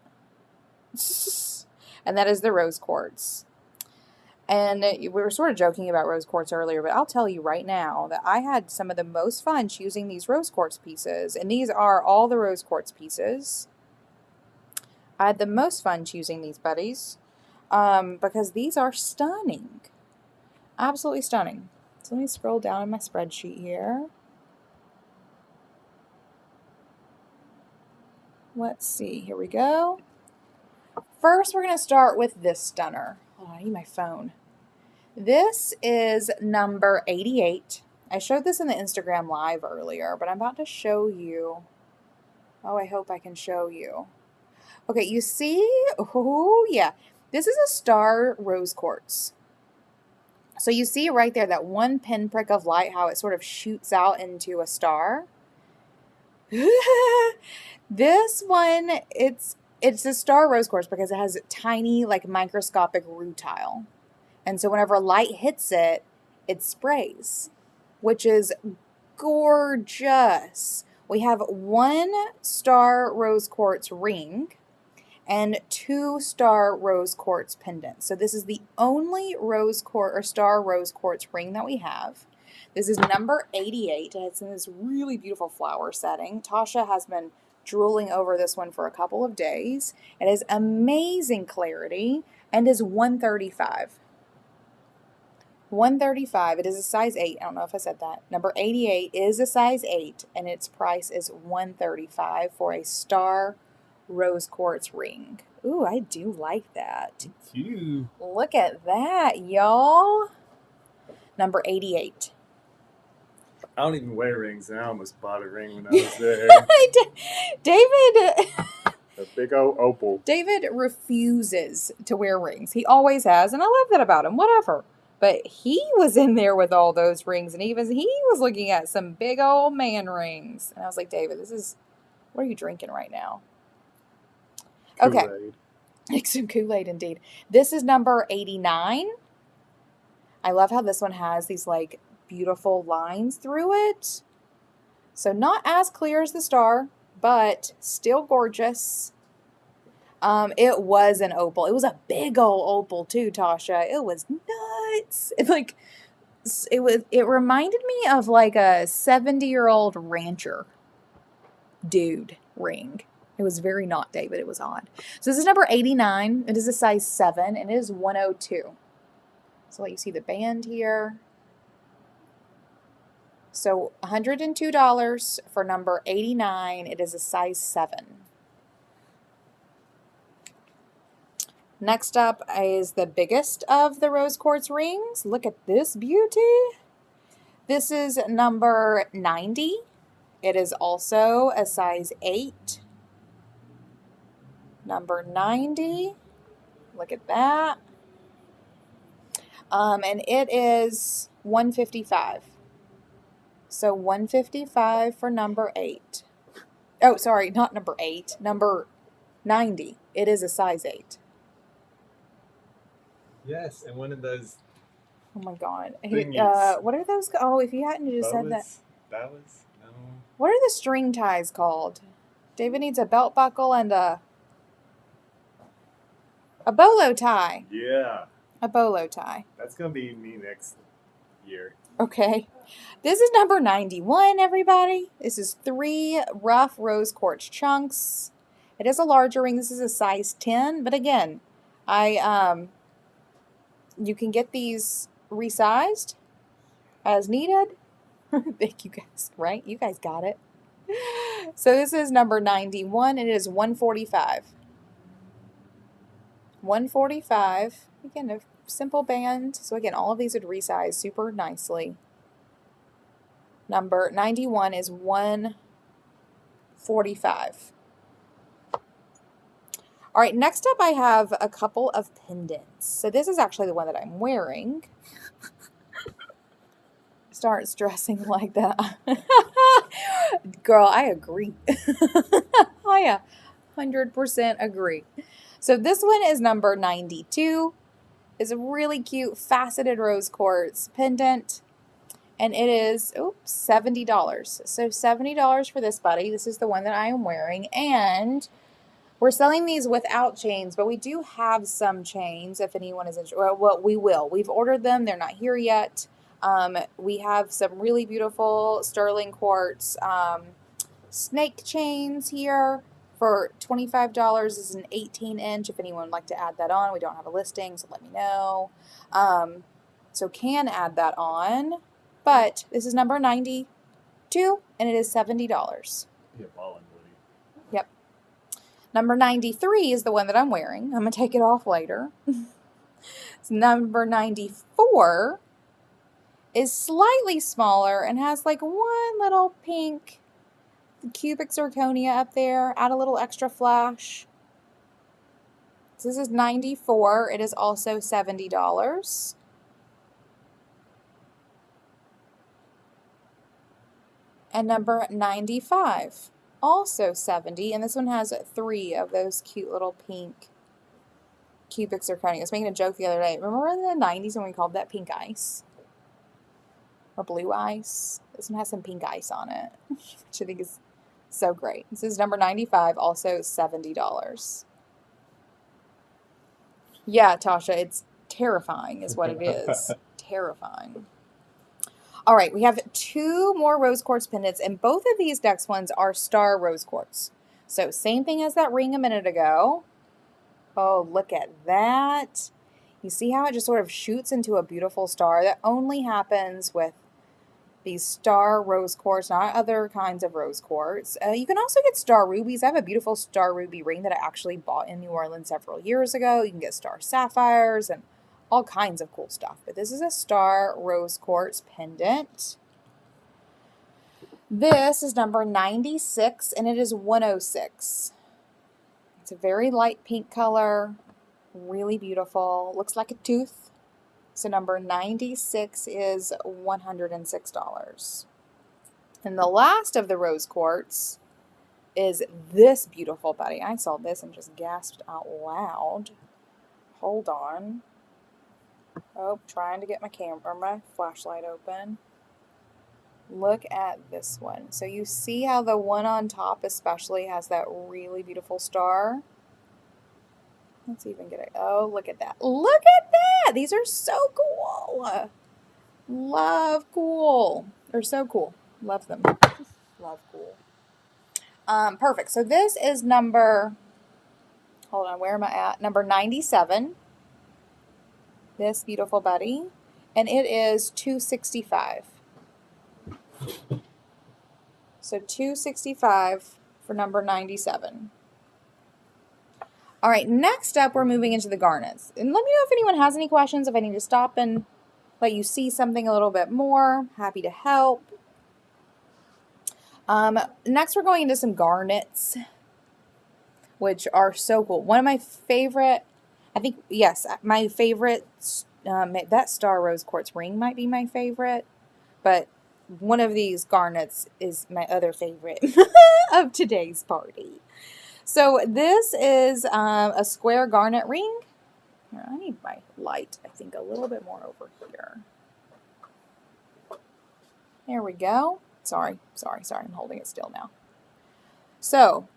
And that is the rose quartz. And we were sort of joking about rose quartz earlier, but I'll tell you right now that I had some of the most fun choosing these rose quartz pieces. And these are all the rose quartz pieces. I had the most fun choosing these buddies because these are stunning. Absolutely stunning. So let me scroll down in my spreadsheet here. Let's see. Here we go. First, we're going to start with this stunner. Oh, I need my phone. This is number 88. I showed this in the Instagram live earlier, but I'm about to show you. Oh, I hope I can show you. Okay, you see? Oh, yeah. This is a star rose quartz. So you see right there that one pinprick of light, how it sort of shoots out into a star. This one, it's a star rose quartz because it has tiny, like microscopic rutile. And so whenever light hits it, it sprays, which is gorgeous. We have 1 star rose quartz ring and 2 star rose quartz pendants. So this is the only rose quartz or star rose quartz ring that we have. This is number 88. It's in this really beautiful flower setting. Tasha has been drooling over this one for a couple of days. It has amazing clarity and is $135. $135. It is a size 8. I don't know if I said that. Number 88 is a size 8, and its price is $135 for a star rose quartz ring. Ooh, I do like that. Cute. Look at that, y'all. Number 88. I don't even wear rings, and I almost bought a ring when I was there. David. A big old opal. David refuses to wear rings. He always has, and I love that about him. Whatever. But he was in there with all those rings, and he was looking at some big old man rings. And I was like, David, what are you drinking right now? Kool-Aid. Okay. Like some Kool-Aid, indeed. This is number 89. I love how this one has these, like, beautiful lines through it. So not as clear as the star, but still gorgeous. It was an opal. It was a big old opal too, Tasha. It was nuts. It reminded me of like a 70-year-old rancher dude ring. It was very not David. It was odd. So this is number 89. It is a size 7 and it is 102. So let you see the band here. So $102 for number 89. It is a size 7. Next up is the biggest of the rose quartz rings. Look at this beauty. This is number 90. It is also a size 8. Number 90. Look at that. And it is $155. So $155 for number 8. Oh, sorry, not number 8. Number 90. It is a size 8. Yes, and one of those. Oh my God. Thingies. What are those? Oh, if you hadn't just said that. That was no. What are the string ties called? David needs a belt buckle and a bolo tie. Yeah. A bolo tie. That's gonna be me next year. Okay. This is number 91, everybody. This is 3 rough rose quartz chunks. It is a larger ring. This is a size 10, but again, you can get these resized as needed. Thank you guys, right? You guys got it. So this is number 91, and it is 145. 145. Again, a simple band. So again, all of these would resize super nicely. Number 91 is 145. All right, next up I have a couple of pendants. So this is actually the one that I'm wearing. Starts dressing like that. Girl, I agree. I 100% agree. So this one is number 92. It's a really cute faceted rose quartz pendant. And it is, oops, $70. So $70 for this buddy. This is the one that I am wearing. And we're selling these without chains, but we do have some chains if anyone is interested. Well, we will. We've ordered them. They're not here yet. We have some really beautiful sterling quartz snake chains here for $25. This is an 18-inch if anyone would like to add that on. We don't have a listing, so let me know. So can add that on. But this is number 92, and it is $70. Yeah, ballin', Woody. Yep. Number 93 is the one that I'm wearing. I'm going to take it off later. It's number 94 is slightly smaller and has like one little pink cubic zirconia up there. Add a little extra flash. So this is 94. It is also $70. And number 95, also 70. And this one has 3 of those cute little pink cubic zirconia. I was making a joke the other day. Remember in the 90s when we called that pink ice? Or blue ice? This one has some pink ice on it, which I think is so great. This is number 95, also $70. Yeah, Tasha, it's terrifying is what it is. Terrifying. All right, we have 2 more rose quartz pendants, and both of these next ones are star rose quartz. So same thing as that ring a minute ago. Oh, look at that. You see how it just sort of shoots into a beautiful star? That only happens with these star rose quartz, not other kinds of rose quartz. You can also get star rubies. I have a beautiful star ruby ring that I actually bought in New Orleans several years ago. You can get star sapphires and all kinds of cool stuff. But this is a star rose quartz pendant. This is number 96, and it is 106. It's a very light pink color, really beautiful. Looks like a tooth. So number 96 is $106. And the last of the rose quartz is this beautiful buddy. I saw this and just gasped out loud. Hold on. Oh, trying to get my camera, my flashlight open. Look at this one. So you see how the one on top especially has that really beautiful star? Let's even get it. Oh, look at that. Look at that. These are so cool. Love cool. They're so cool. Love them. Love cool. Perfect. So this is number, hold on, where am I at? Number 97. This beautiful buddy. And it is $265. So $265 for number 97. All right, next up, we're moving into the garnets. And let me know if anyone has any questions, if I need to stop and let you see something a little bit more. Happy to help. Next, we're going into some garnets, which are so cool. One of my favorite, I think, yes, my favorite, that star rose quartz ring might be my favorite, but one of these garnets is my other favorite of today's party. So this is a square garnet ring. Here, I need my light, I think, a little bit more over here. There we go. Sorry, I'm holding it still now. So,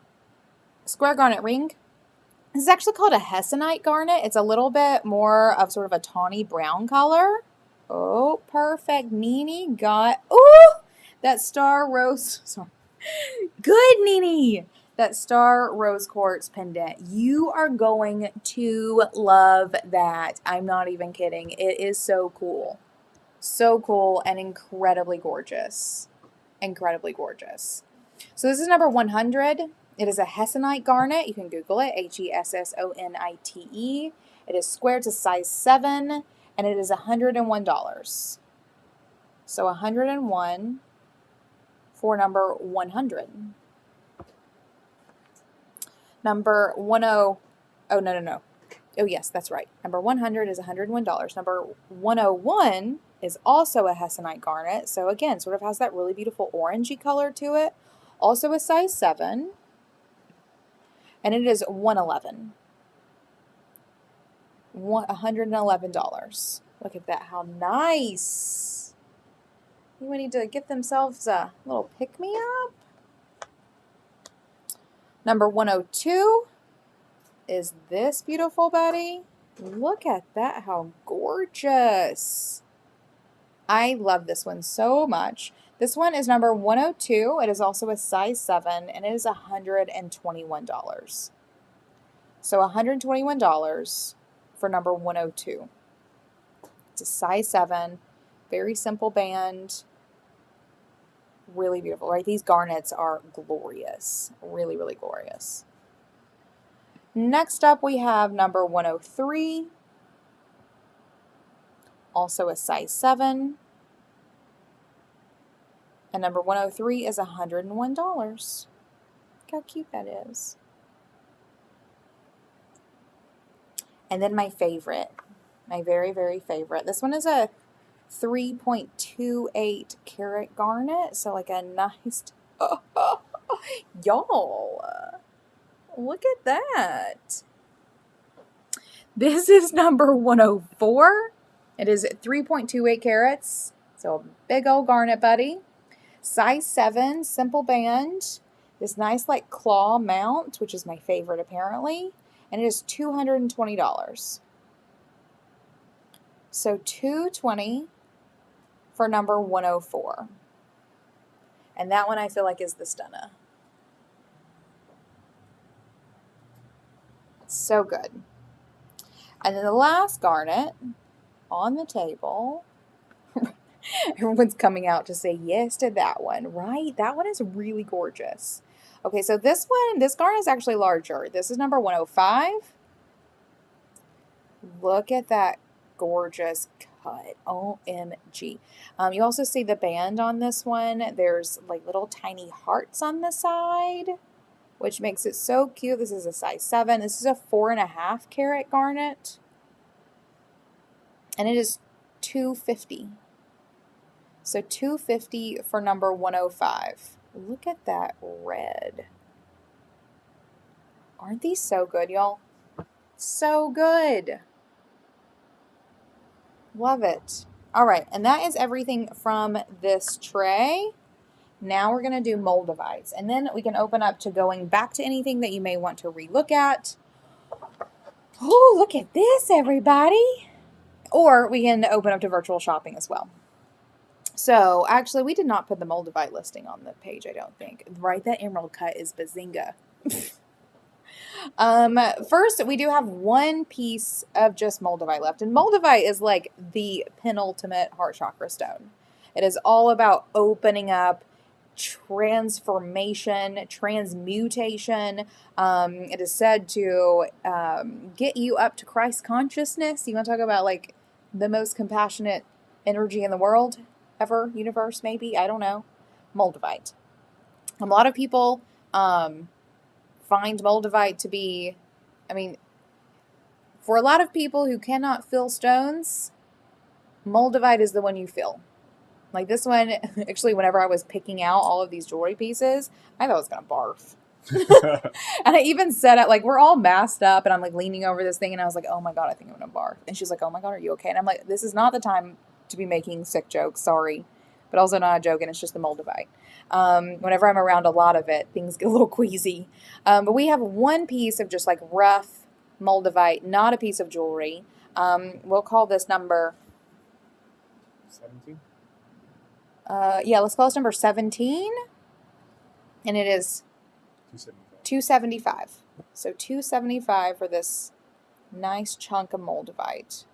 square garnet ring. This is actually called a hessonite garnet. It's a little bit more of sort of a tawny brown color. Oh, perfect. Nene got, ooh, that star rose, sorry. Good, Nene. That star rose quartz pendant. You are going to love that. I'm not even kidding. It is so cool. So cool and incredibly gorgeous. Incredibly gorgeous. So this is number 100. It is a hessonite garnet. You can Google it, Hessonite. It is square to size 7, and it is $101. So 101 for number 100. Number 10, oh no. Oh yes, that's right. Number 100 is $101. Number 101 is also a hessonite garnet. So again, sort of has that really beautiful orangey color to it. Also a size 7. And it is $111. $111. Look at that. How nice. You need to get themselves a little pick-me-up. Number 102 is this beautiful buddy. Look at that. How gorgeous. I love this one so much. This one is number 102. It is also a size 7, and it is $121. So $121 for number 102. It's a size 7, very simple band, really beautiful, right? These garnets are glorious, really, really glorious. Next up, we have number 103, also a size 7, and number 103 is $101. Look how cute that is. And then my favorite, my very, very favorite. This one is a 3.28 karat garnet. So like a nice, y'all, look at that. This is number 104. It is 3.28 carats. So a big old garnet buddy. Size 7, simple band. This nice like claw mount, which is my favorite apparently. And it is $220. So $220 for number 104. And that one I feel like is the stunner. So good. And then the last garnet on the table. Everyone's coming out to say yes to that one, right? That one is really gorgeous. Okay, so this garnet is actually larger. This is number 105. Look at that gorgeous cut. OMG. You also see the band on this one. There's like little tiny hearts on the side, which makes it so cute. This is a size 7. This is a 4.5 karat garnet. And it is $250. So $250 for number 105. Look at that red. Aren't these so good, y'all? So good. Love it. All right, and that is everything from this tray. Now we're going to do moldavites, and then we can open up to going back to anything that you may want to relook at. Oh, look at this, everybody. Or we can open up to virtual shopping as well. So, actually, we did not put the moldavite listing on the page, I don't think. Right, that emerald cut is bazinga. First, we do have one piece of just moldavite left. And moldavite is like the penultimate heart chakra stone. It is all about opening up, transformation, transmutation. It is said to get you up to Christ consciousness. You want to talk about like the most compassionate energy in the world ever, universe maybe, I don't know. Moldavite. A lot of people find moldavite to be, I mean, for a lot of people who cannot feel stones, moldavite is the one you feel. Like this one, actually, whenever I was picking out all of these jewelry pieces, I thought I was going to barf. And I even said it, like, we're all masked up, and I'm, like, leaning over this thing, and I was like, oh, my God, I think I'm going to barf. And she's like, oh, my God, are you okay? And I'm like, this is not the time to be making sick jokes, sorry. But also not a joke, and it's just the moldavite. Whenever I'm around a lot of it, things get a little queasy. But we have one piece of just, like, rough moldavite, not a piece of jewelry. We'll call this number... 17? Yeah, let's call this number 17. And it is... 275. So $275 for this nice chunk of moldavite.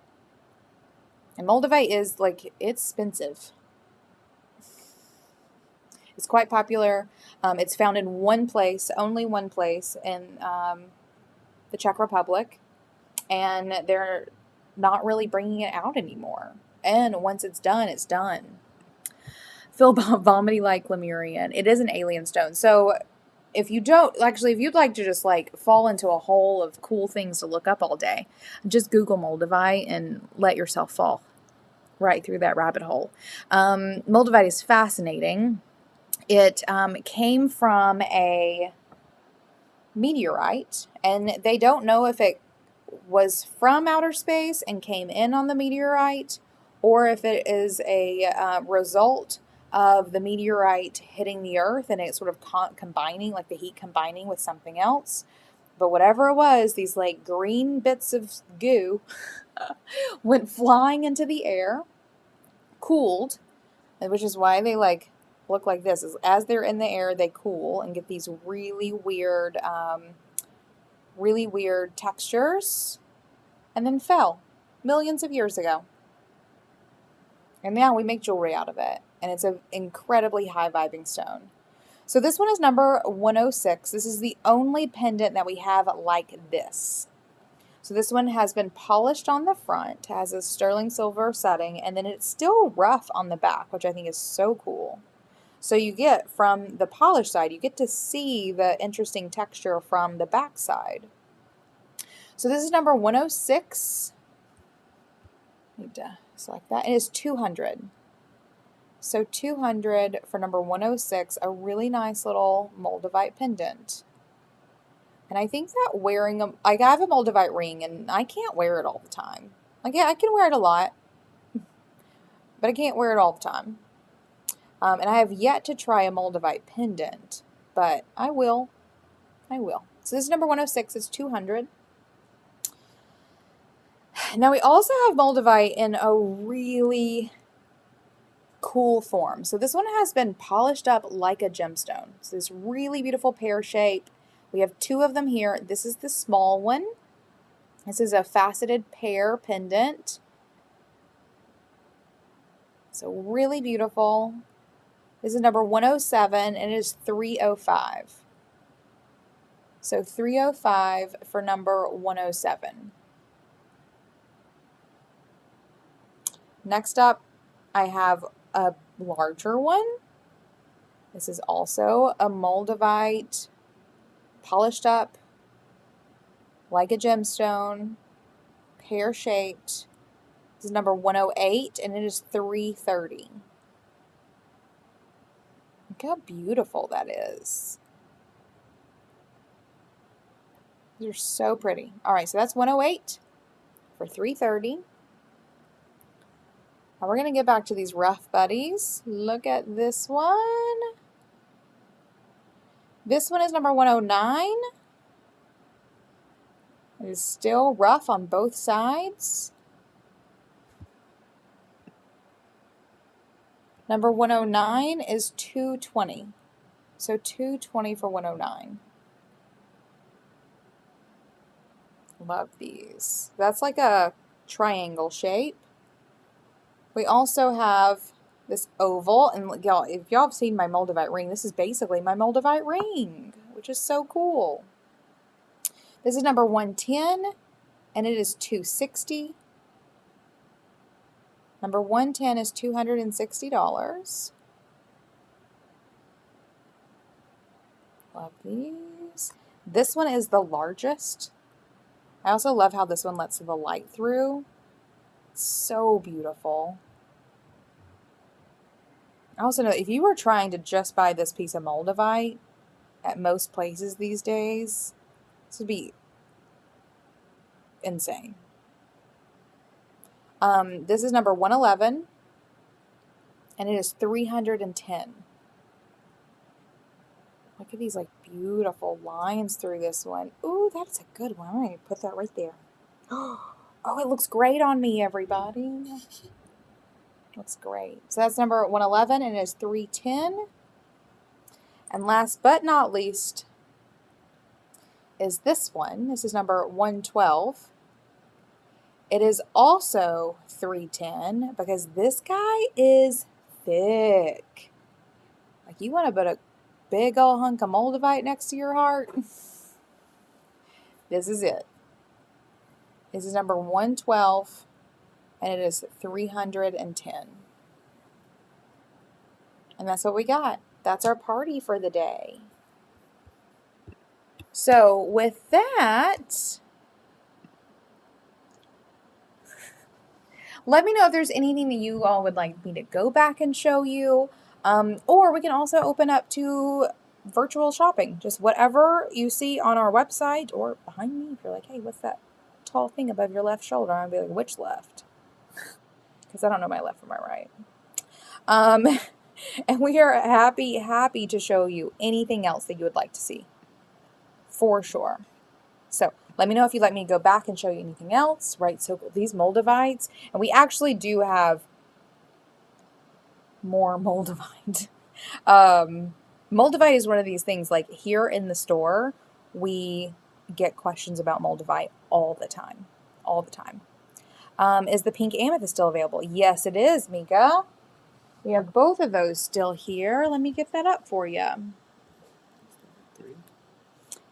And moldavite is like, it's expensive. It's quite popular. It's found in one place, only one place in the Czech Republic, and they're not really bringing it out anymore. And once it's done, it's done. Feel vomiting like Lemurian. It is an alien stone. So if you don't, actually, if you'd like to just like fall into a hole of cool things to look up all day, just Google Moldavite and let yourself fall right through that rabbit hole. Moldavite is fascinating. It came from a meteorite, and they don't know if it was from outer space and came in on the meteorite, or if it is a result of the meteorite hitting the earth and it sort of combining, like the heat combining with something else. But whatever it was, these like green bits of goo went flying into the air, cooled, which is why they like look like this. As they're in the air, they cool and get these really weird textures, and then fell millions of years ago. And now we make jewelry out of it, and it's an incredibly high vibing stone. So this one is number 106. This is the only pendant that we have like this. So this one has been polished on the front, has a sterling silver setting, and then it's still rough on the back, which I think is so cool. So you get, from the polished side, you get to see the interesting texture from the back side. So this is number 106. Need to select that. It is 200. So 200 for number 106, a really nice little Moldavite pendant. And I think that wearing them, like I have a Moldavite ring and I can't wear it all the time. Like, yeah, I can wear it a lot, but I can't wear it all the time. And I have yet to try a Moldavite pendant, but I will. I will. So this is number 106. It's 200. Now we also have Moldavite in a really cool form. So this one has been polished up like a gemstone. So this really beautiful pear shape. We have two of them here. This is the small one. This is a faceted pear pendant. So really beautiful. This is number 107 and it is 305. So 305 for number 107. Next up, I have a larger one. This is also a Moldavite, polished up like a gemstone, pear-shaped. This is number 108, and it is 330. Look how beautiful that is. They're so pretty. All right, so that's 108 for 330. Now we're going to get back to these rough buddies. Look at this one. This one is number 109. It is still rough on both sides. Number 109 is 220. So 220 for 109. Love these. That's like a triangle shape. We also have this oval, and y'all, if y'all have seen my Moldavite ring, this is basically my Moldavite ring, which is so cool. This is number 110, and it is 260. Number 110 is $260. Love these. This one is the largest. I also love how this one lets the light through. It's so beautiful. I also know if you were trying to just buy this piece of Moldavite at most places these days, this would be insane. This is number 111, and it is 310. Look at these like beautiful lines through this one. Ooh, that's a good one. I'm going to put that right there. Oh, it looks great on me, everybody. Looks great. So that's number 111, and it is 310. And last but not least is this one. This is number 112. It is also 310 because this guy is thick. Like, You want to put a big old hunk of moldavite next to your heart? This is it. This is number 112, and it is 310. And that's what we got. That's our party for the day. So with that, let me know if there's anything that you all would like me to go back and show you. Or we can also open up to virtual shopping. Just whatever you see on our website or behind me. If you're like, hey, what's that tall thing above your left shoulder? I'll be like, which left? Because I don't know my left from my right. And we are happy to show you anything else that you would like to see. For sure. So let me know if you'd like me to go back and show you anything else, right? So these moldavites, and we actually do have more moldavite. Moldavite is one of these things, like here in the store, we get questions about moldavite all the time. All the time. Is the pink amethyst still available? Yes, it is, Mika. We have both of those still here. Let me get that up for you.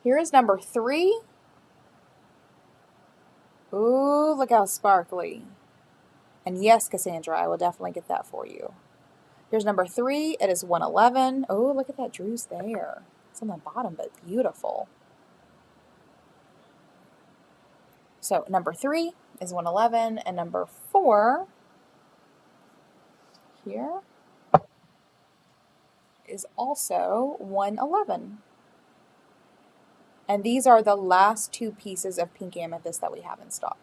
Here is number 3. Ooh, look how sparkly. And yes, Cassandra, I will definitely get that for you. Here's number 3. It is 111. Oh, look at that druze there. It's on the bottom, but beautiful. So number 3 is 111, and number 4 here is also 111. And these are the last 2 pieces of pink amethyst that we have in stock.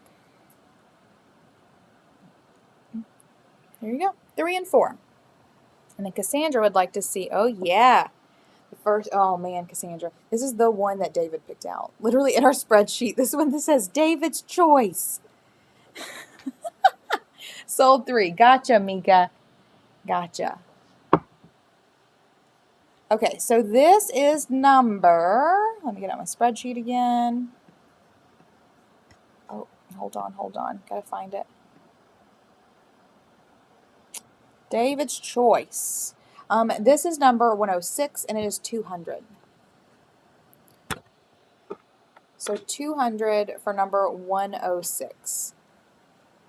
There you go, 3 and 4. And then Cassandra would like to see, oh yeah, the first, oh man, Cassandra, this is the one that David picked out. Literally in our spreadsheet, this one that says David's choice. Sold 3. Gotcha, Mika. Gotcha. Okay, so this is number, let me get out my spreadsheet again. Oh, hold on. Gotta find it. David's choice. This is number 106, and it is 200. So 200 for number 106.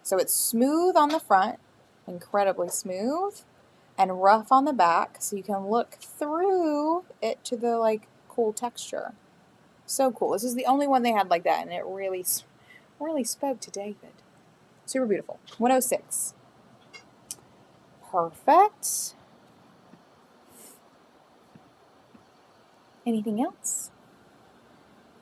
So it's smooth on the front, incredibly smooth, and rough on the back, so you can look through it to the like cool texture. So cool. This is the only one they had like that, and it really spoke to David. Super beautiful. 106. Perfect. Anything else?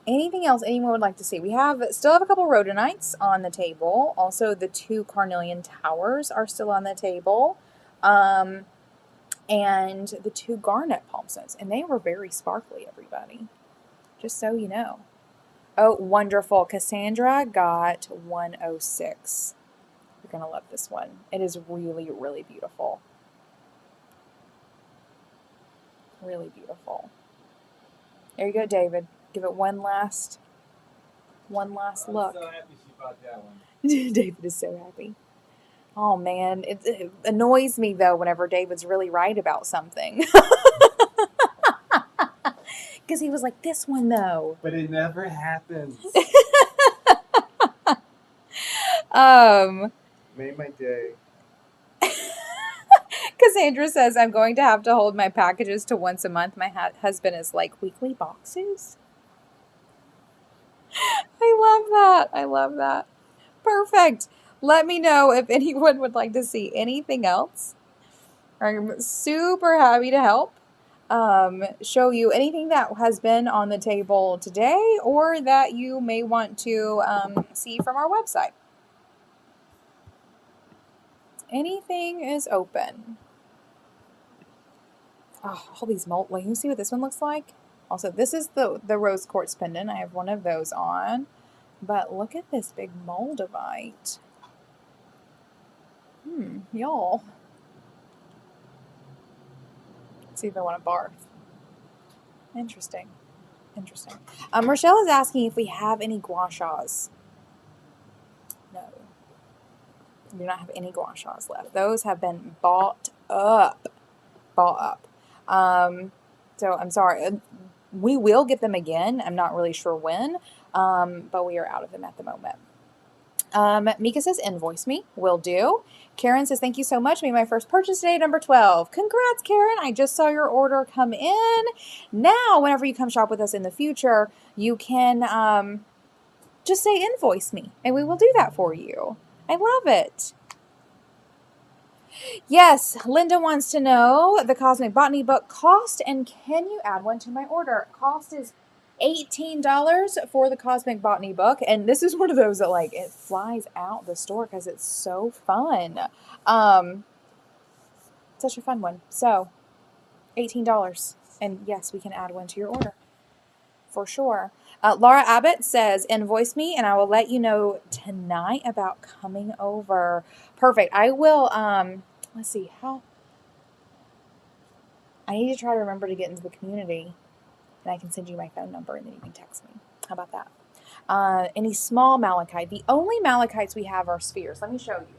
Anything else anyone would like to see? We still have a couple rhodonites on the table. Also, the 2 carnelian towers are still on the table. And the 2 garnet palm stones. And they were very sparkly, everybody. Just so you know. Oh, wonderful. Cassandra got 106. You're going to love this one. It is really, really beautiful. Really beautiful. There you go, David. Give it one last look. I'm so happy she bought that one. David is so happy. Oh man, it annoys me though whenever David's really right about something. Because he was like, this one though. But it never happens. Made my day. Cassandra says, I'm going to have to hold my packages to once a month. My husband is like, weekly boxes? I love that. Perfect. Let me know if anyone would like to see anything else. I'm super happy to help. Show you anything that has been on the table today or that you may want to see from our website. Anything is open. Oh, all these like, you see what this one looks like? Also, this is the rose quartz pendant. I have one of those on. But look at this big moldavite. Y'all. Let's see if I want to barf. Interesting. Rochelle is asking if we have any gua shas. No. We do not have any gua shas left. Those have been bought up. So I'm sorry. We will get them again. I'm not really sure when, but we are out of them at the moment. Mika says, invoice me. Will do. Karen says, thank you so much. Made my first purchase today, number 12. Congrats, Karen. I just saw your order come in. Now, whenever you come shop with us in the future, you can just say invoice me, and we will do that for you. I love it. Yes, Linda wants to know the Cosmic Botany book cost, and can you add one to my order? Cost is $18 for the Cosmic Botany book, and this is one of those that like it flies out the store because it's so fun. Such a fun one. So $18, and yes, we can add one to your order for sure. Laura Abbott says, invoice me and I will let you know tonight about coming over. Perfect. I will, let's see how. I need to try to remember to get into the community, and I can send you my phone number, and then you can text me. How about that? Any small malachite. The only malachites we have are spheres. Let me show you.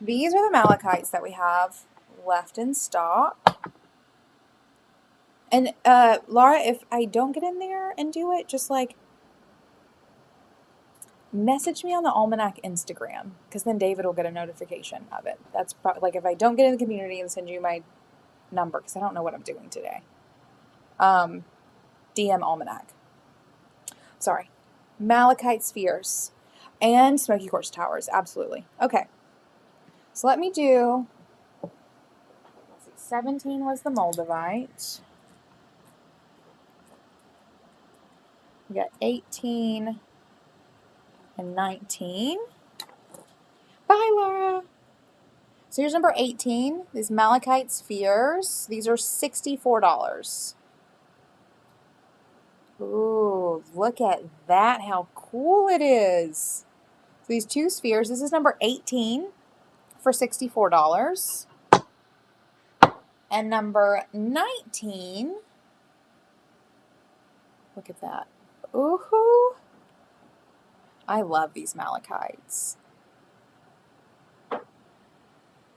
These are the malachites that we have left in stock. And Laura, if I don't get in there and do it, just like message me on the Almanac Instagram, because then David will get a notification of it. That's probably like if I don't get in the community and send you my number, because I don't know what I'm doing today. DM Almanac. Sorry. Malachite spheres and smoky quartz towers. Absolutely. Okay. So let me do, let's see, 17 was the Moldavite. We got 18 and 19. Bye, Laura. So here's number 18. These malachite spheres. These are $64. Ooh, look at that. How cool it is. So these two spheres. This is number 18 for $64. And number 19. Look at that. Ooh. I love these malachites.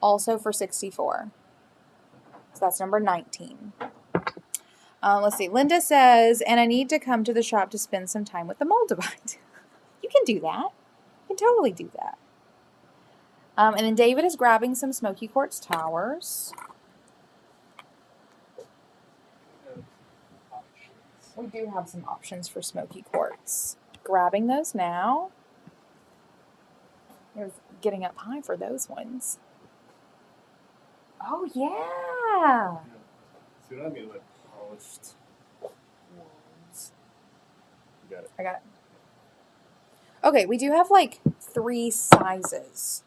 Also for $64. So that's number 19. Let's see. Linda says, and I need to come to the shop to spend some time with the Moldavite. You can do that. You can totally do that. And then David is grabbing some smoky quartz towers. We do have some options for smoky quartz. Grabbing those now. There's getting up high for those ones. Oh, yeah. See what I mean? Like polished ones. You got it. I got it. Okay, we do have like 3 sizes,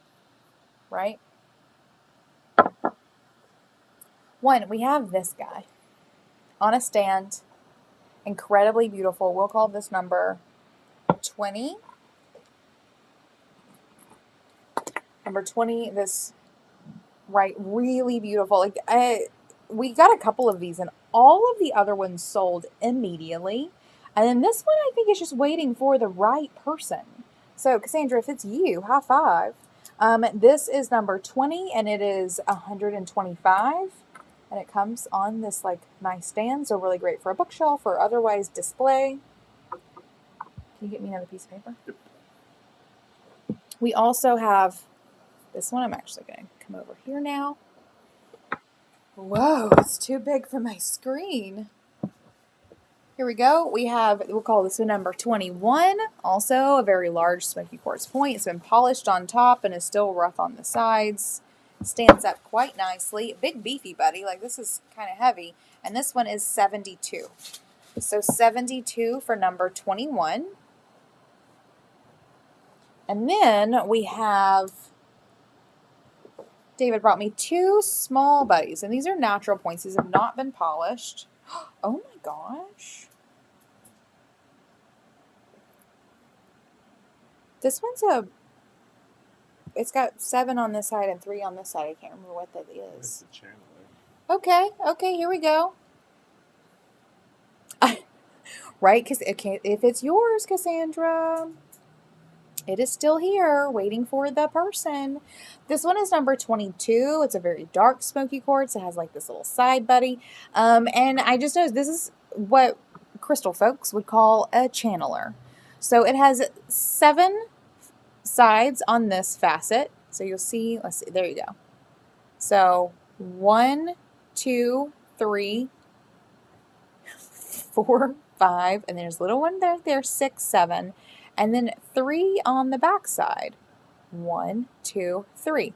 right? One, we have this guy on a stand. Incredibly beautiful. We'll call this number 20. Number 20, this, right, really beautiful. Like, we got a couple of these, and all of the other ones sold immediately. And then this one, I think, is just waiting for the right person. So, Cassandra, if it's you, high five. This is number 20, and it is $125. And it comes on this, like, nice stand, so really great for a bookshelf or otherwise display. Can you get me another piece of paper? Yep. We also have this one. I'm actually going to come over here now. Whoa, it's too big for my screen. Here we go. We have, we'll call this a number 21. Also a very large smoky quartz point. It's been polished on top and is still rough on the sides. Stands up quite nicely. Big beefy buddy. Like this is kind of heavy. And this one is 72. So 72 for number 21. And then we have, David brought me 2 small buddies. And these are natural points. These have not been polished. Oh my gosh. This one's it's got 7 on this side and 3 on this side. I can't remember what that That's is. the channel. Okay, here we go. Right, because if it's yours, Cassandra. It is still here, waiting for the person. This one is number 22. It's a very dark smoky quartz. It has like this little side buddy. And I just noticed this is what crystal folks would call a channeler. So it has 7 sides on this facet. So you'll see, let's see, there you go. So 1, 2, 3, 4, 5, and there's a little one there, 6, 7, and then 3 on the back side. 1, 2, 3.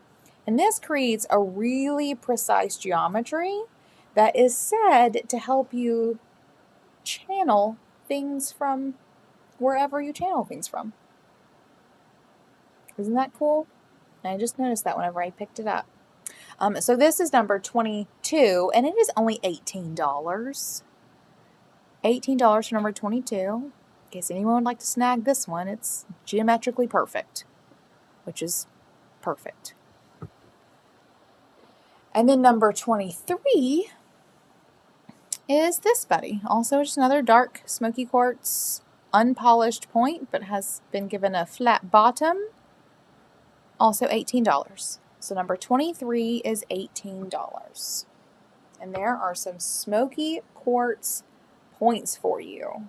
And this creates a really precise geometry that is said to help you channel things from wherever you channel things from. Isn't that cool? And I just noticed that whenever I picked it up. So this is number 22, and it is only $18. $18 for number 22. In case anyone would like to snag this one, it's geometrically perfect, which is perfect. And then number 23 is this buddy. Also just another dark smoky quartz, unpolished point, but has been given a flat bottom. Also $18. So number 23 is $18. And there are some smoky quartz points for you.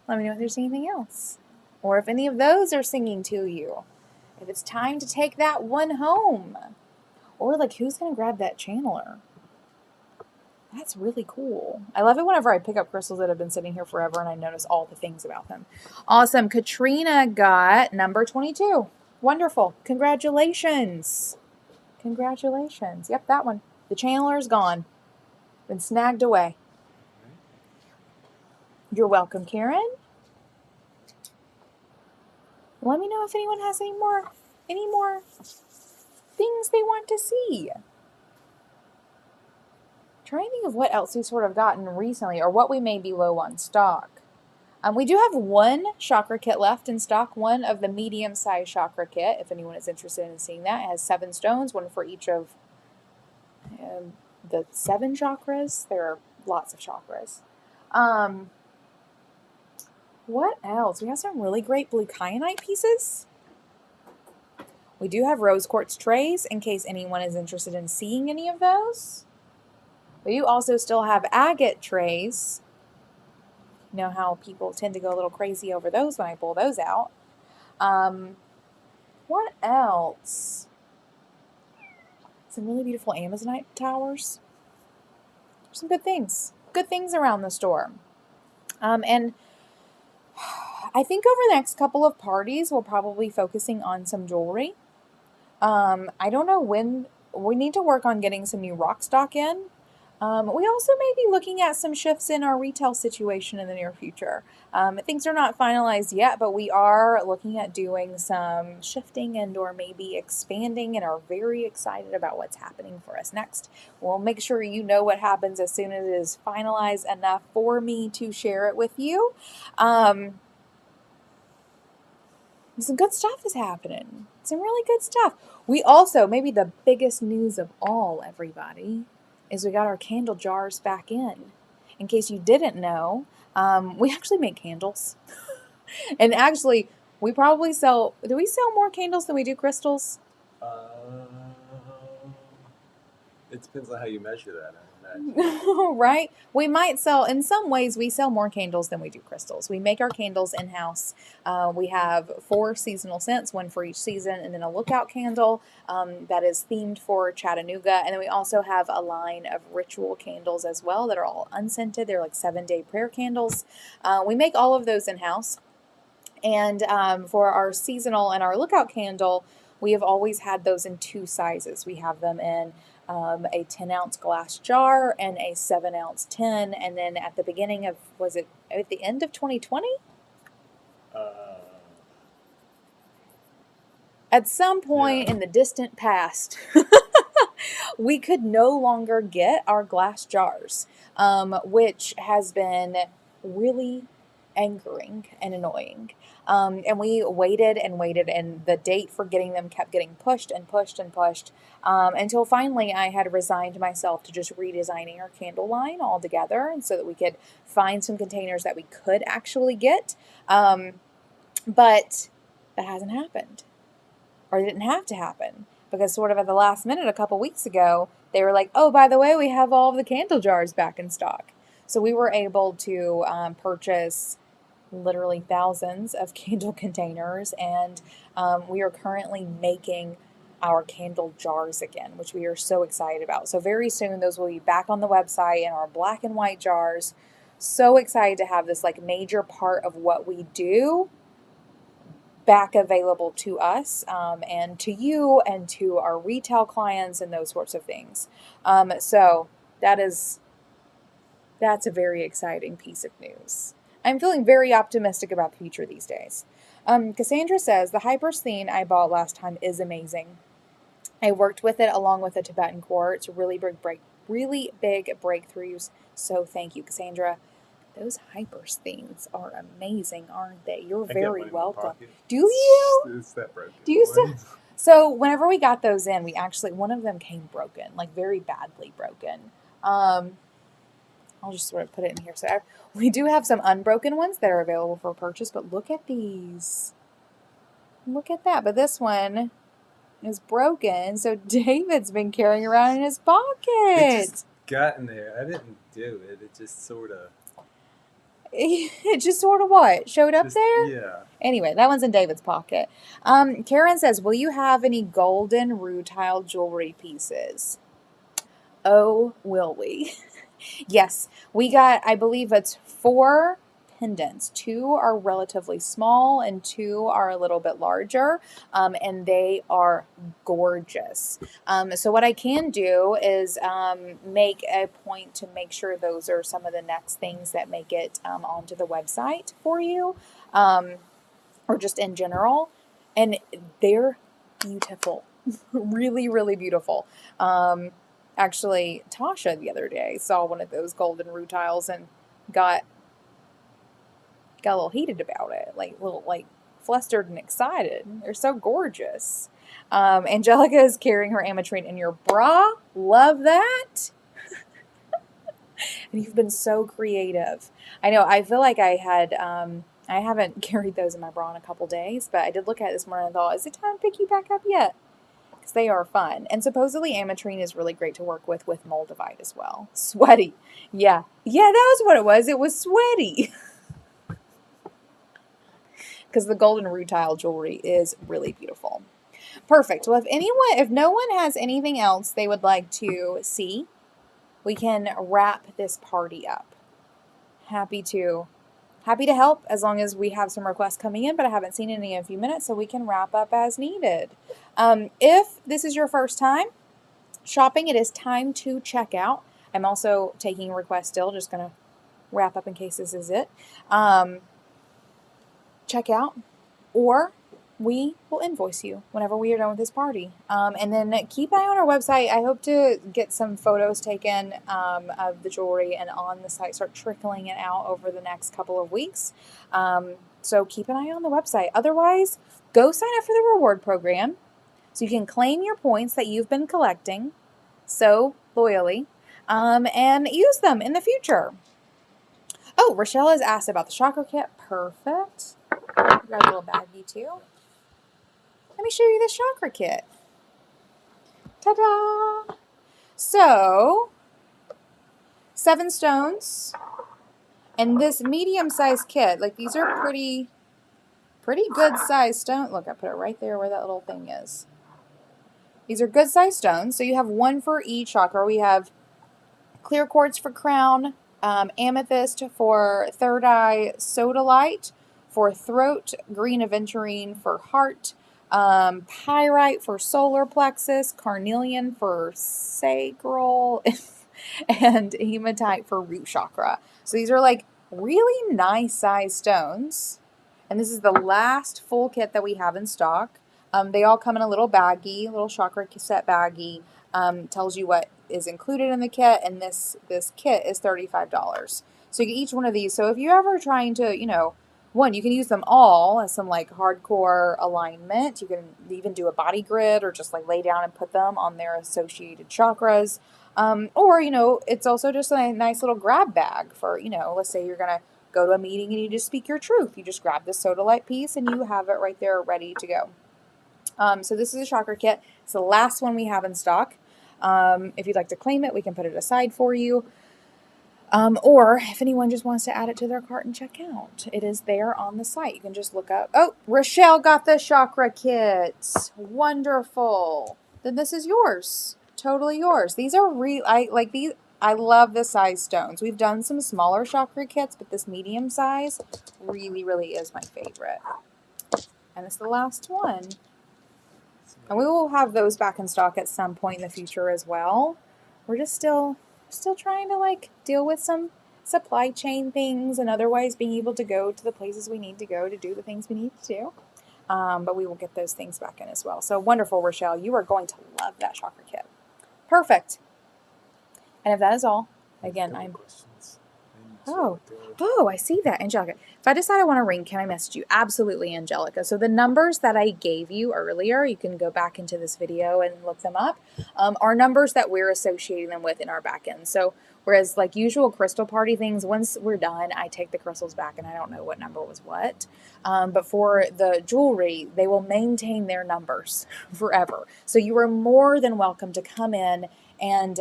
Let me know if there's anything else, or if any of those are singing to you. If it's time to take that one home, or like who's going to grab that channeler? That's really cool. I love it whenever I pick up crystals that have been sitting here forever and I notice all the things about them. Awesome. Katrina got number 22. Wonderful. Congratulations. Congratulations. Yep, that one. The channeler's gone. Been snagged away. You're welcome, Karen. Let me know if anyone has any more things they want to see. Trying to think of what else we've sort of gotten recently, or what we may be low on stock. We do have one chakra kit left in stock, one of the medium-sized chakra kit, if anyone is interested in seeing that. It has 7 stones, one for each of the 7 chakras. There are lots of chakras. What else? We have some really great blue kyanite pieces. We do have rose quartz trays in case anyone is interested in seeing any of those. We do also still have agate trays. You know how people tend to go a little crazy over those when I pull those out. What else? Some really beautiful Amazonite towers. Some good things. Good things around the store. And I think over the next couple of parties, we'll probably be focusing on some jewelry. I don't know when. We need to work on getting some new rock stock in. We also may be looking at some shifts in our retail situation in the near future. Things are not finalized yet, but we are looking at doing some shifting and or maybe expanding, and are very excited about what's happening for us next. We'll make sure you know what happens as soon as it is finalized enough for me to share it with you. Some good stuff is happening. Some really good stuff. We also, maybe the biggest news of all, everybody, is we got our candle jars back in. In case you didn't know, we actually make candles. And actually, we probably do we sell more candles than we do crystals? It depends on how you measure that, I imagine. Right? We might sell, in some ways, we sell more candles than we do crystals. We make our candles in-house. We have 4 seasonal scents, one for each season, and then a lookout candle that is themed for Chattanooga. And then we also have a line of ritual candles as well that are all unscented. They're like 7-day prayer candles. We make all of those in-house. And for our seasonal and our lookout candle, we have always had those in 2 sizes. We have them in a 10-ounce glass jar and a 7-ounce tin. And then at the beginning of, was it at the end of 2020? At some point in the distant past, we could no longer get our glass jars, which has been really angering and annoying. And we waited and waited, and the date for getting them kept getting pushed and pushed and pushed, until finally I had resigned myself to just redesigning our candle line altogether, and so that we could find some containers that we could actually get. But that hasn't happened, or it didn't have to happen, because sort of at the last minute a couple weeks ago, they were like, oh, by the way, we have all of the candle jars back in stock. So we were able to purchase literally thousands of candle containers, and we are currently making our candle jars again, which we are so excited about. So very soon those will be back on the website in our black and white jars. So excited to have this like major part of what we do back available to us, and to you and to our retail clients and those sorts of things. So that's a very exciting piece of news. I'm feeling very optimistic about the future these days. Cassandra says the hypersthene I bought last time is amazing. I worked with it along with the Tibetan quartz. Really big breakthroughs. So thank you, Cassandra. Those hypersthenes are amazing, aren't they? You're I get very mine in my welcome. pocket. Do you? It's that broken. Do you one. still? So whenever we got those in, we actually, one of them came broken, like very badly broken. I'll just sort of put it in here. So we do have some unbroken ones that are available for purchase, but look at these. Look at that. But this one is broken, so David's been carrying around in his pocket. It just got in there. I didn't do it. It just sort of. It just sort of what? Showed up there? Yeah. Anyway, that one's in David's pocket. Karen says, will you have any golden rutile jewelry pieces? Oh, will we? Yes, we got, I believe it's 4 pendants. 2 are relatively small and 2 are a little bit larger, and they are gorgeous. So what I can do is make a point to make sure those are some of the next things that make it onto the website for you, or just in general. And they're beautiful. Really, really beautiful. Actually, Tasha the other day saw one of those golden rutiles and got a little heated about it, like flustered and excited. They're so gorgeous. Angelica is carrying her ametrine in your bra. Love that. And you've been so creative. I know. I feel like I haven't carried those in my bra in a couple days, but I did look at it this morning and thought, is it time to pick you back up yet? They are fun. And supposedly ametrine is really great to work with moldavite as well. Sweaty. Yeah, that was what it was. It was sweaty. Because the golden rutile jewelry is really beautiful. Perfect. Well, if no one has anything else they would like to see, we can wrap this party up. Happy to help as long as we have some requests coming in, but I haven't seen any in a few minutes, so we can wrap up as needed. If this is your first time shopping, it is time to check out. I'm also taking requests still, just going to wrap up in case this is it. Check out, or we will invoice you whenever we are done with this party. And then keep an eye on our website. I hope to get some photos taken of the jewelry and on the site, start trickling it out over the next couple of weeks. So keep an eye on the website. Otherwise, go sign up for the reward program so you can claim your points that you've been collecting so loyally, and use them in the future. Oh, Rochelle has asked about the chakra kit. Perfect. Grab a little baggie too. Let me show you the chakra kit. Ta-da! So, 7 stones. And this medium-sized kit, like these are pretty good-sized stones. Look, I put it right there where that little thing is. These are good-sized stones. So you have 1 for each chakra. We have clear quartz for crown, amethyst for third eye, sodalite for throat, green aventurine for heart, pyrite for solar plexus, carnelian for sacral, and hematite for root chakra. So these are like really nice size stones. And this is the last full kit that we have in stock. They all come in a little baggie, little chakra set baggie. Tells you what is included in the kit, and this kit is $35. So you get each one of these. So if you're ever trying to, you can use them all as some like hardcore alignment. You can even do a body grid or just like lay down and put them on their associated chakras. Or, it's also just a nice little grab bag for, let's say you're going to go to a meeting and you just speak your truth. You just grab this sodalite piece and you have it right there ready to go. So this is a chakra kit. It's the last one we have in stock. If you'd like to claim it, we can put it aside for you. Or if anyone just wants to add it to their cart and check out, it is there on the site. You can just look up. Oh, Rochelle got the chakra kit. Wonderful. Then this is yours. Totally yours. These are I like these. I love the size stones. We've done some smaller chakra kits, but this medium size really, really is my favorite. And it's the last one. And we will have those back in stock at some point in the future as well. We're just still trying to like deal with some supply chain things and otherwise being able to go to the places we need to go to do the things we need to do. But we will get those things back in as well. So wonderful, Rochelle. You are going to love that chakra kit. Perfect. And if that is all, again, I see that, Angelica. If I decide I want to ring, can I message you? Absolutely, Angelica. So the numbers that I gave you earlier, you can go back into this video and look them up, are numbers that we're associating them with in our back end. So whereas like usual crystal party things, once we're done, I take the crystals back and I don't know what number was what. But for the jewelry, they will maintain their numbers forever. So you are more than welcome to come in and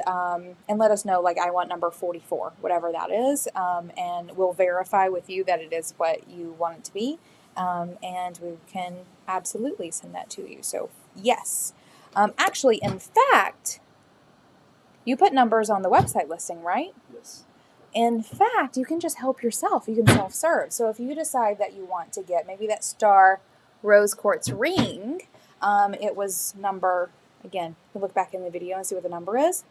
let us know, like, I want number 44, whatever that is, and we'll verify with you that it is what you want it to be, and we can absolutely send that to you. So yes, actually, in fact, you put numbers on the website listing, right? Yes. In fact, you can just help yourself. You can self-serve. So if you decide that you want to get maybe that star rose quartz ring, it was number, again, you look back in the video and see what the number is.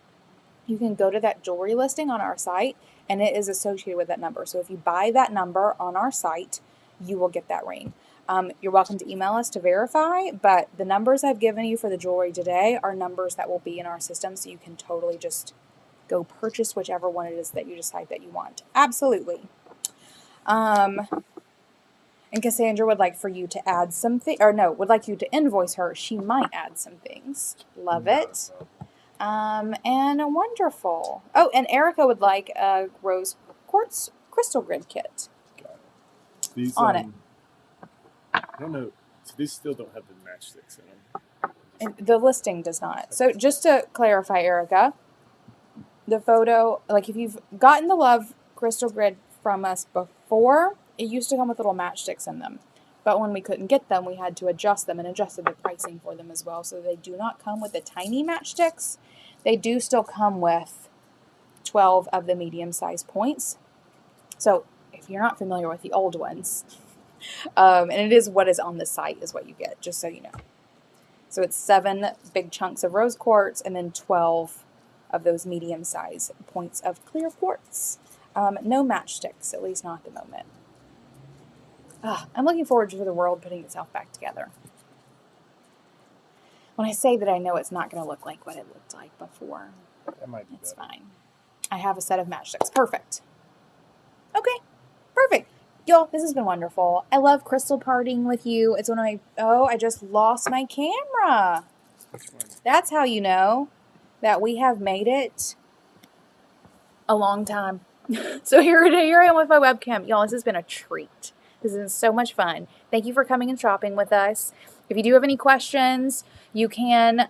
You can go to that jewelry listing on our site and it is associated with that number. So if you buy that number on our site, you will get that ring. You're welcome to email us to verify, but the numbers I've given you for the jewelry today are numbers that will be in our system, so you can totally just go purchase whichever one it is that you decide that you want. Absolutely. And Cassandra would like for you to add something, or no, would like you to invoice her. She might add some things. Love it. And wonderful. Oh, and Erica would like a rose quartz crystal grid kit. Got it. These, on it. I don't know. So these still don't have the matchsticks in them. And the listing does not. So just to clarify, Erica, the photo, like if you've gotten the Love Crystal Grid from us before, it used to come with little matchsticks in them. But when we couldn't get them, we had to adjust them and adjusted the pricing for them as well. So they do not come with the tiny matchsticks. They do still come with 12 of the medium-sized points. So if you're not familiar with the old ones, and it is what is on the site is what you get, just so you know. So it's 7 big chunks of rose quartz and then 12 of those medium-sized points of clear quartz. No matchsticks, at least not at the moment. I'm looking forward to the world putting itself back together. When I say that, I know it's not going to look like what it looked like before. That might be It's better. fine. I have a set of matchsticks. Perfect. Okay. Perfect. Y'all, this has been wonderful. I love crystal partying with you. It's one of my... Oh, I just lost my camera. Which one? That's how you know that we have made it a long time. So here I am with my webcam. Y'all, this has been a treat. This has been so much fun. Thank you for coming and shopping with us. If you do have any questions, you can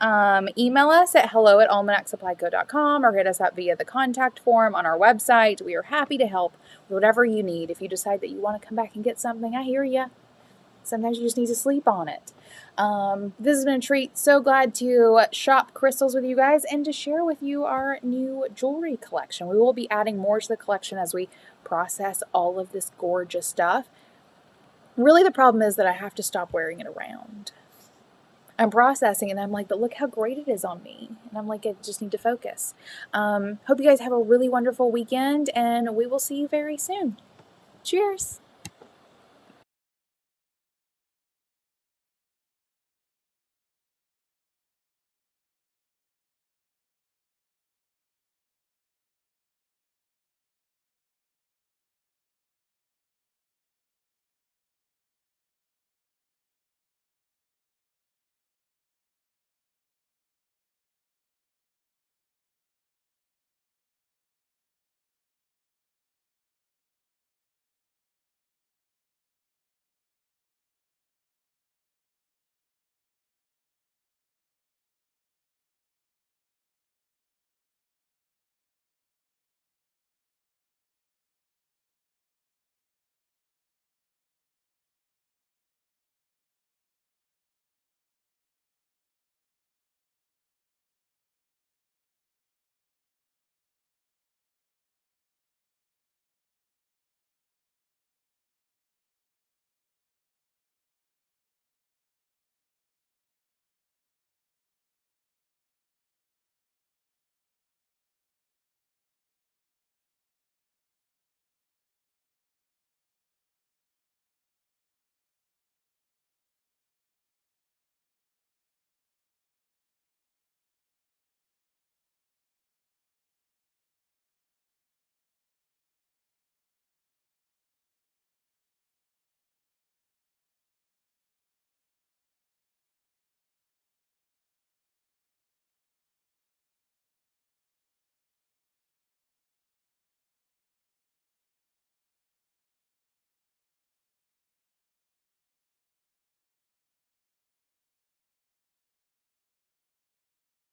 email us at hello@almanacsupplyco.com or hit us up via the contact form on our website. We are happy to help with whatever you need. If you decide that you want to come back and get something, I hear you. Sometimes you just need to sleep on it. This has been a treat. So glad to shop crystals with you guys and to share with you our new jewelry collection. We will be adding more to the collection as we process all of this gorgeous stuff. Really, the problem is that I have to stop wearing it around. I'm processing and I'm like, but look how great it is on me. And I'm like, I just need to focus. Hope you guys have a really wonderful weekend and we will see you very soon. Cheers.